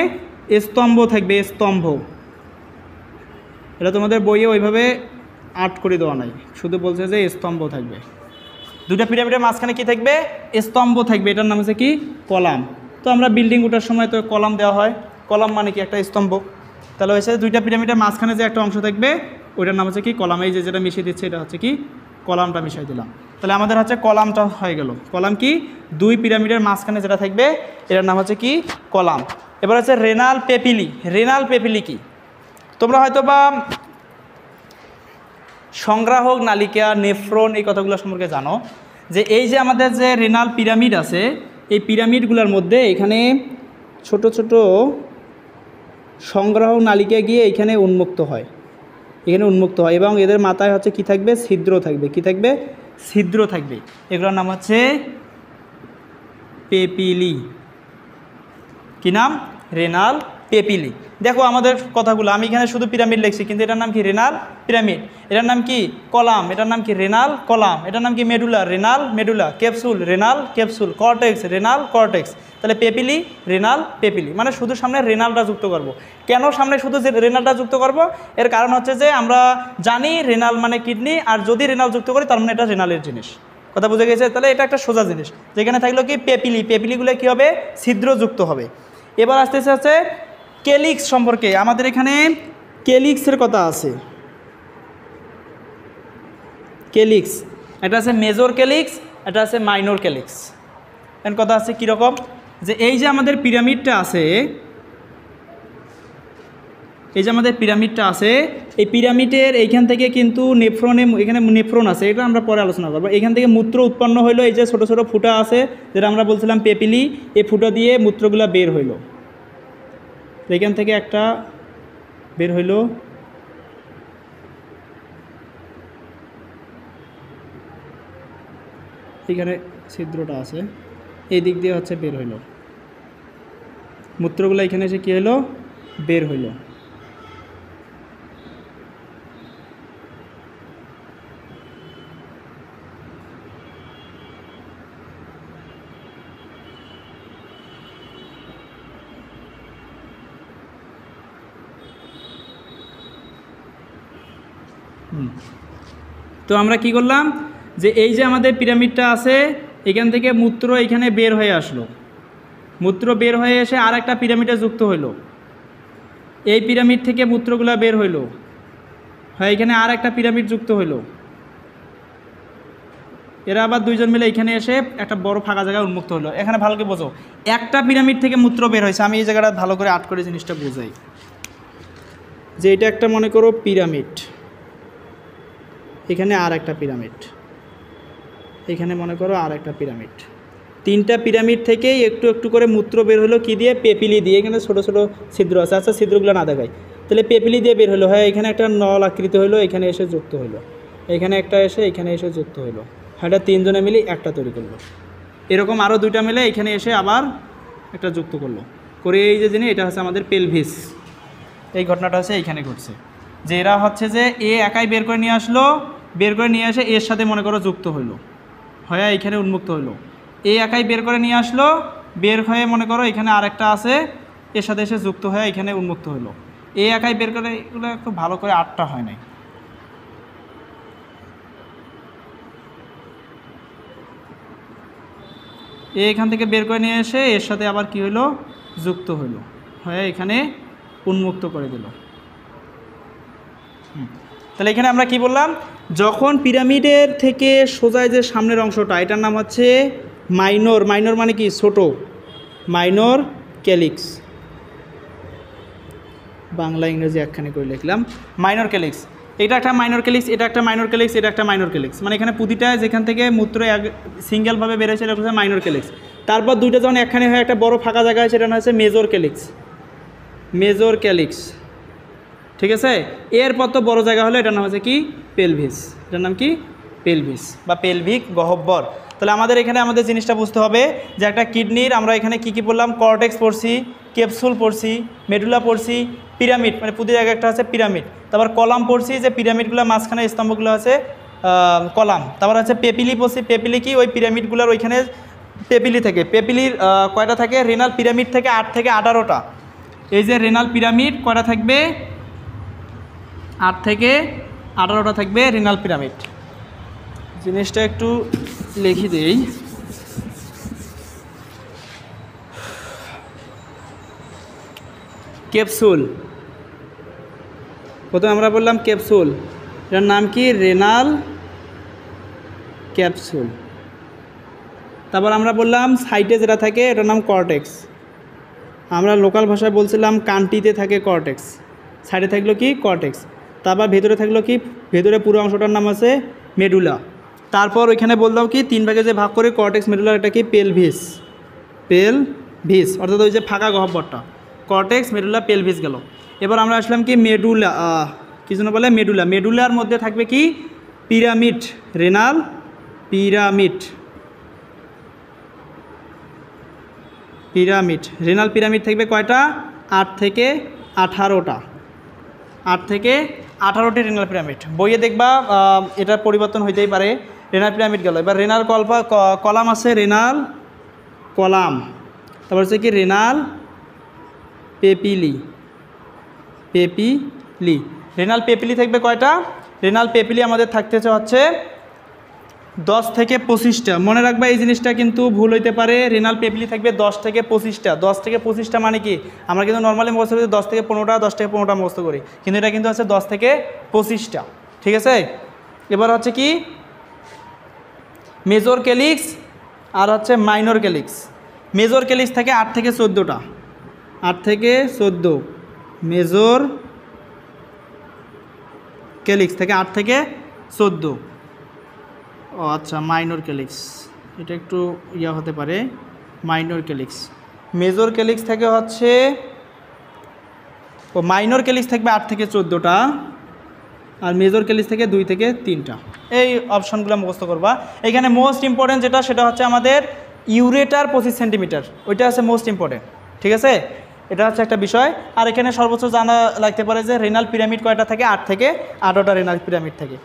স্তম্ভ থাকবে, স্তম্ভ। এটা তোমাদের বইয়ে ওইভাবে আর্ট করে দেওয়া নাই, শুধু বলছে যে স্তম্ভ থাকবে। দুইটা পিরামিডের মাঝখানে কি থাকবে? স্তম্ভ থাকবে। এটার নাম হচ্ছে কি? কলাম। তো আমরা বিল্ডিং ওঠার সময় তো কলাম দেওয়া হয়। কলাম মানে কি? একটা স্তম্ভ। তাহলে হয়েছে দুইটা পিরামিডের মাঝখানে যে একটা অংশ থাকবে ওইটার নাম হচ্ছে কি? কলাম। এই যে যেটা মিশিয়ে দিচ্ছে এটা হচ্ছে কি? কলামটা মিশিয়ে দিলাম। তাহলে আমাদের হচ্ছে কলামটা হয়ে গেল। কলাম কি? দুই পিরামিডের মাঝখানে যেটা থাকবে এটার নাম হচ্ছে কি? কলাম। এবার হচ্ছে রেনাল পেপিলি। রেনাল পেপিলি কি? তোমরা হয়তো বা সংগ্রাহক নালিকা, নেফ্রন, এই কথাগুলো সম্পর্কে জানো যে এই যে আমাদের যে রেনাল পিরামিড আছে, এই পিরামিডগুলোর মধ্যে এখানে ছোট ছোট সংগ্রাহক নালিকা গিয়ে এখানে উন্মুক্ত হয়, এবং এদের মাথায় হচ্ছে কি থাকবে, ছিদ্র থাকবে। কি থাকবে? ছিদ্র থাকবে। এগুলোর নাম হচ্ছে পেপিলি। কি নাম? রেনাল পেপিলি। দেখো আমাদের কথাগুলো, আমি এখানে শুধু পিরামিড লিখছি, কিন্তু এটার নাম কি? Renal pyramid. এটার নাম কি? কলাম। এটার নাম কি? Renal column. এটার নাম কি? Medulla, renal medulla. Capsule, renal capsule. Cortex, renal cortex. তাহলে পেপিলি, রেনাল পেপিলি, মানে শুধু সামনে রেনালটা যুক্ত করব। কেন সামনে শুধু রেনালটা যুক্ত করব? এর কারণ হচ্ছে যে আমরা জানি রেনাল মানে কিডনি, আর যদি রেনাল যুক্ত করি তার মানে এটা রেনালের জিনিস। কথা বুঝে গেছে? তাহলে এটা একটা সোজা জিনিস। যেখানে থাকলো কি? পেপিলি। পেপিলিগুলো কী হবে? ছিদ্রযুক্ত হবে। এবার আস্তে আস্তে হচ্ছে কেলিক্স সম্পর্কে। আমাদের এখানে কেলিক্সের কথা আছে। কেলিক্স, এটা আছে মেজর কেলিক্স, এটা আছে মাইনর কেলিক্স। এর কথা আছে কীরকম? যে এই যে আমাদের পিরামিডটা আছে, এই পিরামিডের এইখান থেকে কিন্তু এখানে নেফ্রন আছে, এটা আমরা পরে আলোচনা করবো। এখান থেকে মূত্র উৎপন্ন হইলো, এই যে ছোট ছোট ফুটা আছে যেটা আমরা বলছিলাম পেপিলি, এই ফুটা দিয়ে মূত্রগুলা বের হইলো। এখান থেকে একটা বের হইলো, এখানে ছিদ্রটা আছে, এই দিক দিয়ে হচ্ছে বের হইলো মূত্রগুলো, এখানে এসে কী হলো? বের হইলো। তো আমরা কি করলাম, যে এই যে আমাদের পিরামিডটা আছে, এখান থেকে মূত্র এখানে বের হয়ে আসলো, মূত্র বের হয়ে এসে আর একটা পিরামিডে যুক্ত হইলো, এই পিরামিড থেকে মূত্রগুলা বের হইলো, হয় এখানে আর একটা পিরামিড যুক্ত হইলো, এরা আবার দুইজন মিলে এখানে এসে একটা বড় ফাঁকা জায়গায় উন্মুক্ত হলো। এখানে ভালো করে বোঝো, একটা পিরামিড থেকে মূত্র বের হয়েছে। আমি এই জায়গাটা ভালো করে আট করে জিনিসটা বোঝাই, যে এটা একটা মনে করো পিরামিড, এখানে আর একটা পিরামিড, এখানে মনে করো আর একটা পিরামিড, তিনটা পিরামিড থেকেই একটু একটু করে মূত্র বের হলো। কি দিয়ে? পেপিলি দিয়ে। এখানে ছোটো ছোটো ছিদ্র আছে, আচ্ছা ছিদ্রগুলো না দেখায়, তাহলে পেপিলি দিয়ে বের হলো। হ্যাঁ, এখানে একটা নল আকৃতি হলো, এখানে এসে যুক্ত হলো, এখানে একটা এসে এখানে এসে যুক্ত হলো। হ্যাঁ, এটা তিনজনে মিলে একটা তৈরি করলো। এরকম আরও দুইটা মিলে এখানে এসে আবার একটা যুক্ত করলো, করে এই যে জিনিস, এটা হচ্ছে আমাদের পেলভিস। এই ঘটনাটা হচ্ছে এইখানে ঘটছে, যে এরা হচ্ছে যে এ একাই বের করে নিয়ে আসলো, বের করে নিয়ে এসে এর সাথে মনে করো যুক্ত হইলো, হয়ে এইখানে উন্মুক্ত হইলো। এ একাই বের করে নিয়ে আসলো, বের হয়ে মনে করো এখানে আরেকটা আছে, এর সাথে এসে যুক্ত হয়ে এখানে উন্মুক্ত হইলো। এ একাই বের করে, এগুলো একটু ভালো করে আটটা হয় নাই। এখান থেকে বের করে নিয়ে এসে এর সাথে আবার কি হইলো? যুক্ত হইলো, হয়ে এখানে উন্মুক্ত করে দিল। তাহলে এখানে আমরা কি বললাম, যখন পিরামিডের থেকে সোজায় যে সামনের অংশটা, এটার নাম হচ্ছে মাইনর। মাইনর মানে কি? ছোট। মাইনর ক্যালিক্স, বাংলা ইংরেজি একখানে করে লিখলাম, মাইনর ক্যালিক্স। এটা একটা মাইনর ক্যালিক্স, এটা একটা মাইনর ক্যালিক্স, এটা একটা মাইনর ক্যালিক্স। মানে এখানে প্রতিটায় যেখান থেকে মূত্র সিঙ্গেলভাবে বেরোচ্ছে এটা হচ্ছে মাইনর ক্যালিক্স। তারপর দুইটা যখন একখানে হয়ে একটা বড় ফাঁকা জায়গা হয়, সেটা হচ্ছে মেজর ক্যালিক্স। মেজর ক্যালিক্স, ঠিক আছে। এরপর তো বড় জায়গা হলো, এটার নাম হচ্ছে কি? পেলভিস। এটার নাম কি? পেলভিস বা পেলভিক গহ্বর। তাহলে আমাদের এখানে আমাদের জিনিসটা বুঝতে হবে যে একটা কিডনির আমরা এখানে কি কি বললাম, কর্টেক্স পড়ছি, ক্যাপসুল পড়ছি, মেডুলা পড়ছি, পিরামিড মানে প্রতি জায়গায় একটা আছে পিরামিড, তারপর কলাম পড়ছি, যে পিরামিডগুলো মাঝখানে স্তম্ভগুলো আছে কলাম, তারপর আছে পেপিলি পড়ছি। পেপিলি কি? ওই পিরামিডগুলোর ওইখানে পেপিলি থেকে, পেপিলির কয়টা থাকে? রেনাল পিরামিড থেকে 8 থেকে 18টা। এই যে রেনাল পিরামিড কয়টা থাকবে? 8 থেকে 18টা থাকবে রেনাল পিরামিড। জিনিসটা একটু লিখে দেই। ক্যাপসুল, প্রথমে আমরা বললাম ক্যাপসুল, এটার নাম কি? Renal capsule. তারপর আমরা বললাম সাইটে যেটা থাকে এটার নাম কর্টেক্স। আমরা লোকাল ভাষায় বলছিলাম কানটিতে থাকে কর্টেক্স, সাইডে থাকলো কি? কর্টেক্স। তারপর ভেতরে থাকলো কি, ভেতরে পুরো অংশটার নাম আছে মেডুলা। তারপর ওইখানে বললাম কি 3 ভাগে যে ভাগ করে কর্টেক্স মেডুলার, এটা কি পেলভিস, পেলভিস অর্থাৎ ওই যে ফাঁকা গহ্বরটা, কর্টেক্স মেডুলা পেলভিস গেল। এবার আমরা আসলাম কি মেডুলা, কি জন্য বলে মেডুলা। মেডুলার মধ্যে থাকবে কি pyramid, renal pyramid, pyramid renal pyramid থাকবে কয়টা, 8 থেকে 18টা, 8 থেকে 18টি রেনাল পিরামিড। বইয়ে দেখবা এটার পরিবর্তন হইতেই পারে। রেনাল পিরামিড গেল। এবার রেনাল কলাম আছে, রেনাল কলাম। তারপর হচ্ছে কি রেনাল পেপিলি, পেপিলি রেনাল পেপিলি থাকবে কয়টা, রেনাল পেপিলি আমাদের থাকতে হচ্ছে 10 থেকে 25টা। মনে রাখবা এই জিনিসটা কিন্তু ভুল হইতে পারে। রেনাল পেপিলি থাকবে 10 থেকে 25টা। 10 থেকে 25টা মানে কি, আমরা কিন্তু নর্মালি মুখস্থ করি 10 থেকে 15টা, 10 থেকে 15টা মুখস্থ করি, কিন্তু এটা কিন্তু আছে 10 থেকে 25টা। ঠিক আছে। এবার হচ্ছে কি মেজর ক্যালিক্স আর হচ্ছে মাইনর ক্যালিক্স। মেজর ক্যালিক্স থাকে 8 থেকে 14টা, 8 থেকে 14। মেজর ক্যালিক্স থেকে 8 থেকে 14। ও আচ্ছা, মাইনর ক্যালিক্স এটা একটু ইয়া হতে পারে। মাইনর ক্যালিক্স, মেজর ক্যালিক্স থেকে হচ্ছে, ও মাইনর ক্যালিক্স থাকবে 8 থেকে 14টা, আর মেজর ক্যালিক্স থেকে 2 থেকে 3টা। এই অপশনগুলো মুখস্থ করবা। এখানে মোস্ট ইম্পর্টেন্ট যেটা, সেটা হচ্ছে আমাদের ইউরেটার 25 সেন্টিমিটার, ওইটা আছে মোস্ট ইম্পর্টেন্ট। ঠিক আছে, এটা হচ্ছে একটা বিষয়। আর এখানে সর্বোচ্চ জানা লাগতে পারে যে রেনাল পিরামিড কয়টা থাকে, 8 থেকে 18টা রেনাল পিরামিড থাকে।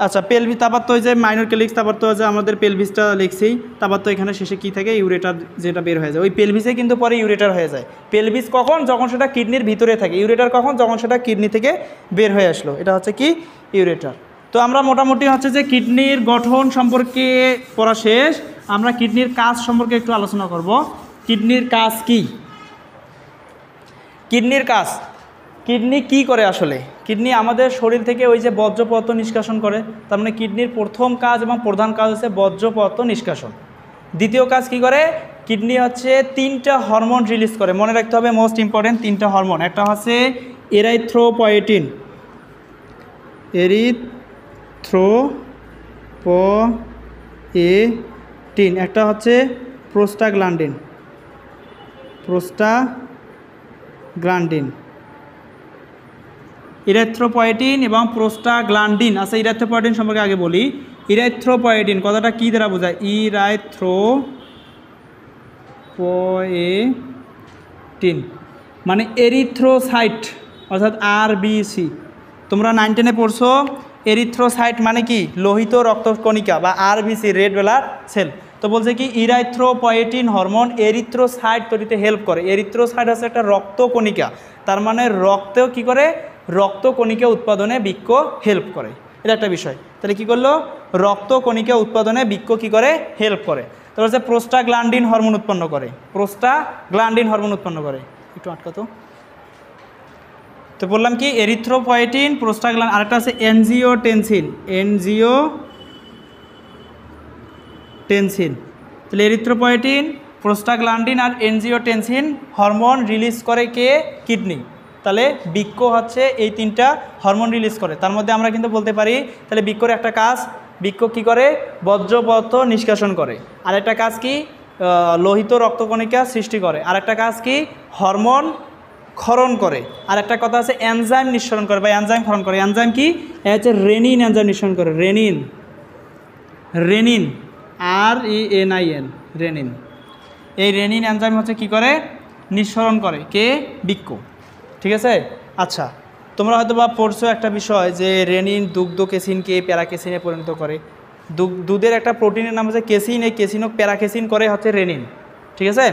আচ্ছা, পেলভিস, তারপর তো ওই যে মাইনর ক্যালিক্স, তারপর তো যে আমাদের পেলভিসটা লিখছি, তারপর তো এখানে শেষে কী থাকে, ইউরেটার যেটা বের হয়ে যায়। ওই পেলভিসে কিন্তু পরে ইউরেটার হয়ে যায়। পেলভিস কখন, যখন সেটা কিডনির ভিতরে থাকে। ইউরেটার কখন, যখন সেটা কিডনি থেকে বের হয়ে আসলো, এটা হচ্ছে কি ইউরেটার। তো আমরা মোটামুটি হচ্ছে যে কিডনির গঠন সম্পর্কে পড়া শেষ। আমরা কিডনির কাজ সম্পর্কে একটু আলোচনা করব। কিডনির কাজ কি, কিডনির কাজ, কিডনি কি করে আসলে। কিডনি আমাদের শরীর থেকে ওই যে বর্জ্য পদার্থ নিষ্কাশন করে। তার মানে কিডনির প্রথম কাজ এবং প্রধান কাজ হচ্ছে বর্জ্য পদার্থ নিষ্কাশন। দ্বিতীয় কাজ কি করে, কিডনি হচ্ছে 3টা হরমোন রিলিজ করে। মনে রাখতে হবে মোস্ট ইম্পর্টেন্ট 3টা হরমোন। একটা হচ্ছে এরাইথ্রোপয়েটিন, এরিথ্রোপয়েটিন, একটা হচ্ছে প্রোস্টাগ্ল্যান্ডিন, প্রোস্টাগ্ল্যান্ডিন। ইরাথ্রোপয়েটিন এবং প্রোস্টাগ্ল্যান্ডিন। আচ্ছা, ইরাথ্রোপয়েটিন সম্পর্কে আগে বলি। ইরাথ্রোপয়েটিন কথাটা কী দ্বারা বোঝায়, ইরাথ্রোপয়েটিন মানে এরিথ্রোসাইট, অর্থাৎ আরবিসি। তোমরা 9, 10-এ পড়ছো। এরিথ্রোসাইট মানে কি, লোহিত রক্তকণিকা বা আরবিসি, রেড ব্লাড সেল। তো বলছে কি ইরাথ্রোপয়েটিন হরমোন এরিথ্রোসাইট তৈরিতে হেল্প করে। এরিথ্রোসাইট হচ্ছে একটা রক্তকণিকা, তার মানে রক্তেও কি করে, রক্তকণিকা উৎপাদনে বৃক্ক হেল্প করে। এটা একটা বিষয়। তাহলে কি করলো, রক্তকণিকা উৎপাদনে বৃক্ক কি করে, হেল্প করে। তারপর হচ্ছে প্রোস্টাগ্ল্যান্ডিন হরমোন উৎপন্ন করে, প্রোস্টাগ্ল্যান্ডিন হরমোন উৎপন্ন করে। একটু আটকাতো। তো বললাম কি এরিথ্রোপয়েটিন, প্রোস্টাগ্ল্যান্ডিন, আরেকটা আছে এনজিওটেনসিন, এনজিওটেনসিন। তাহলে এরিথ্রোপয়েটিন, প্রোস্টাগ্ল্যান্ডিন আর এনজিওটেনসিন হরমোন রিলিজ করে কে, কিডনি। তাহলে বৃক্ক হচ্ছে এই 3টা হরমোন রিলিজ করে। তার মধ্যে আমরা কিন্তু বলতে পারি তাহলে বৃক্কর একটা কাজ, বৃক্ক কী করে, বর্জ্য পদার্থ নিষ্কাশন করে। আরেকটা কাজ কি, লোহিত রক্তকণিকা সৃষ্টি করে। আরেকটা কাজ কি, হরমোন ক্ষরণ করে। আর একটা কথা আছে এনজাইম নিঃসরণ করে বা এনজাইম ক্ষরণ করে। এনজাইম কি, হচ্ছে রেনিন এনজাইম নিঃসরণ করে। Renin, renin, RENIN, renin. এই রেনিন এনজাইম হচ্ছে কি করে, নিঃসরণ করে কে, বৃক্ক। ঠিক আছে। আচ্ছা, তোমরা হয়তো বা পড়ছো একটা বিষয় যে রেনিন দুগ্ধ কেসিনকে প্যারাকেসিনে পরিণত করে। দুধের একটা প্রোটিনের নাম হচ্ছে কেসিন, এই কেসিনও প্যারাকেসিন করে হচ্ছে রেনিন। ঠিক আছে।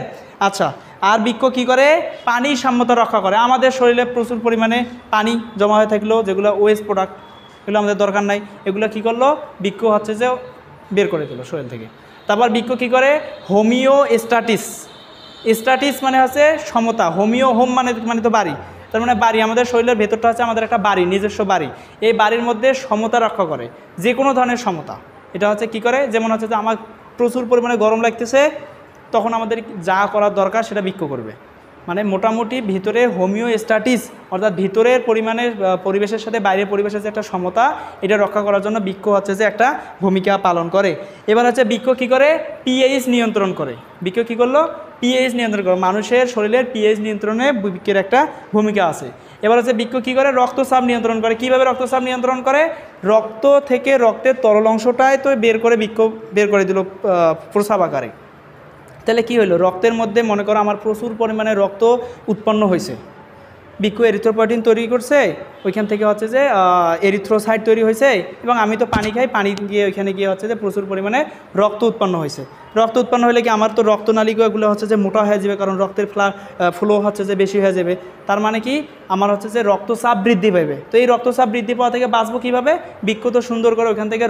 আচ্ছা, আর বৃক্ক কী করে, পানি সাম্যতা রক্ষা করে। আমাদের শরীরে প্রচুর পরিমাণে পানি জমা হয়ে থাকলো, যেগুলো ওয়েস্ট প্রোডাক্ট, এগুলো আমাদের দরকার নাই, এগুলো কী করলো, বৃক্ক হচ্ছে যে বের করে দিল শরীর থেকে। তারপর বৃক্ক কী করে, হোমিওস্ট্যাটিস, স্ট্যাটিস মানে হচ্ছে সমতা, হোমিও, হোম মানে তো বাড়ি, তার মানে বাড়ি, আমাদের শরীরের ভেতরটা হচ্ছে আমাদের একটা বাড়ি, নিজস্ব বাড়ি। এই বাড়ির মধ্যে সমতা রক্ষা করে, যে কোনো ধরনের সমতা। এটা হচ্ছে কি করে, যেমন হচ্ছে যে আমার প্রচুর পরিমাণে গরম লাগতেছে, তখন আমাদের যা করার দরকার সেটা বৃক্ক করবে। মানে মোটামুটি ভিতরে হোমিওস্ট্যাটিস অর্থাৎ ভিতরের পরিমাণের পরিবেশের সাথে বাইরের পরিবেশের যে একটা সমতা, এটা রক্ষা করার জন্য বৃক্ষ হচ্ছে যে একটা ভূমিকা পালন করে। এবার হচ্ছে বৃক্ষ কী করে? পিএইচ নিয়ন্ত্রণ করে। বৃক্ষ কী করলো? পিএইচ নিয়ন্ত্রণ করে। মানুষের শরীরের পিএইচ নিয়ন্ত্রণে বৃক্ষের একটা ভূমিকা আছে। এবার হচ্ছে বৃক্ষ কী করে? রক্তচাপ নিয়ন্ত্রণ করে। কীভাবে রক্তচাপ নিয়ন্ত্রণ করে? রক্ত থেকে রক্তের তরল অংশটাই তো বের করে বৃক্ষ বের করে দিল প্রস্রাব আকারে। তাহলে কী হলো? রক্তের মধ্যে মনে করো আমার প্রচুর পরিমাণে রক্ত উৎপন্ন হয়েছে, বৃক্ষ এরিথ্রোপয়েটিন তৈরি করছে, ওইখান থেকে হচ্ছে যে এরিথ্রোসাইট তৈরি হয়েছে, এবং আমি তো পানি খাই, পানি গিয়ে ওইখানে গিয়ে হচ্ছে যে প্রচুর পরিমাণে রক্ত উৎপন্ন হয়েছে। রক্ত উৎপন্ন হলে কি আমার তো রক্তনালিকাগুলো হচ্ছে যে মোটা হয়ে যাবে, কারণ রক্তের ফ্লো হচ্ছে যে বেশি হয়ে যাবে। তার মানে কি আমার হচ্ছে যে রক্তচাপ বৃদ্ধি পাবে। তো এই রক্তচাপ বৃদ্ধি পাওয়া থেকে বাঁচবো কীভাবে? বৃক্ষ তো সুন্দর করে ওইখান থেকে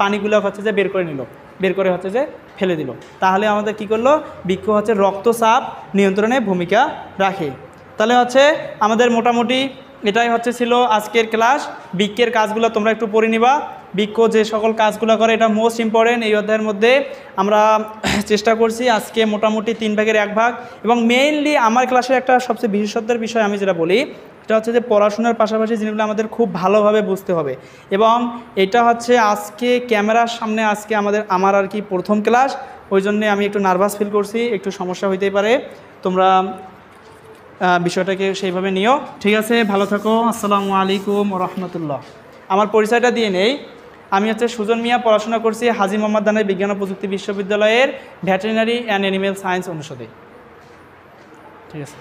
পানিগুলো হচ্ছে যে বের করে নিল, বের করে হচ্ছে যে ফেলে দিল। তাহলে আমাদের কি করলো? বৃক্ষ হচ্ছে রক্তচাপ নিয়ন্ত্রণে ভূমিকা রাখে। তাহলে হচ্ছে আমাদের মোটামুটি এটাই হচ্ছে ছিল আজকের ক্লাস। বৃক্ষের কাজগুলো তোমরা একটু পড়ে নিবা। বৃক্ষ যে সকল কাজগুলো করে এটা মোস্ট ইম্পর্টেন্ট এই অধ্যায়ের মধ্যে। আমরা চেষ্টা করছি আজকে মোটামুটি 3 ভাগের 1 ভাগ, এবং মেইনলি আমার ক্লাসের একটা সবচেয়ে বিশেষত্বের বিষয় আমি যেটা বলি এটা হচ্ছে যে পড়াশোনার পাশাপাশি জিনিসগুলো আমাদের খুব ভালোভাবে বুঝতে হবে। এবং এটা হচ্ছে আজকে ক্যামেরার সামনে আজকে আমার আর কি প্রথম ক্লাস, ওই জন্যে আমি একটু নার্ভাস ফিল করছি, একটু সমস্যা হইতেই পারে, তোমরা বিষয়টাকে সেইভাবে নিও। ঠিক আছে, ভালো থাকো। আসসালামু আলাইকুম রহমতুল্লাহ। আমার পরিচয়টা দিয়ে নেই, আমি হচ্ছে সুজন মিয়া, পড়াশোনা করছি হাজী মোহাম্মদ দানের বিজ্ঞান ও প্রযুক্তি বিশ্ববিদ্যালয়ের ভেটেরিনারি অ্যান্ড অ্যানিমেল সায়েন্স অনুষদে। ঠিক আছে।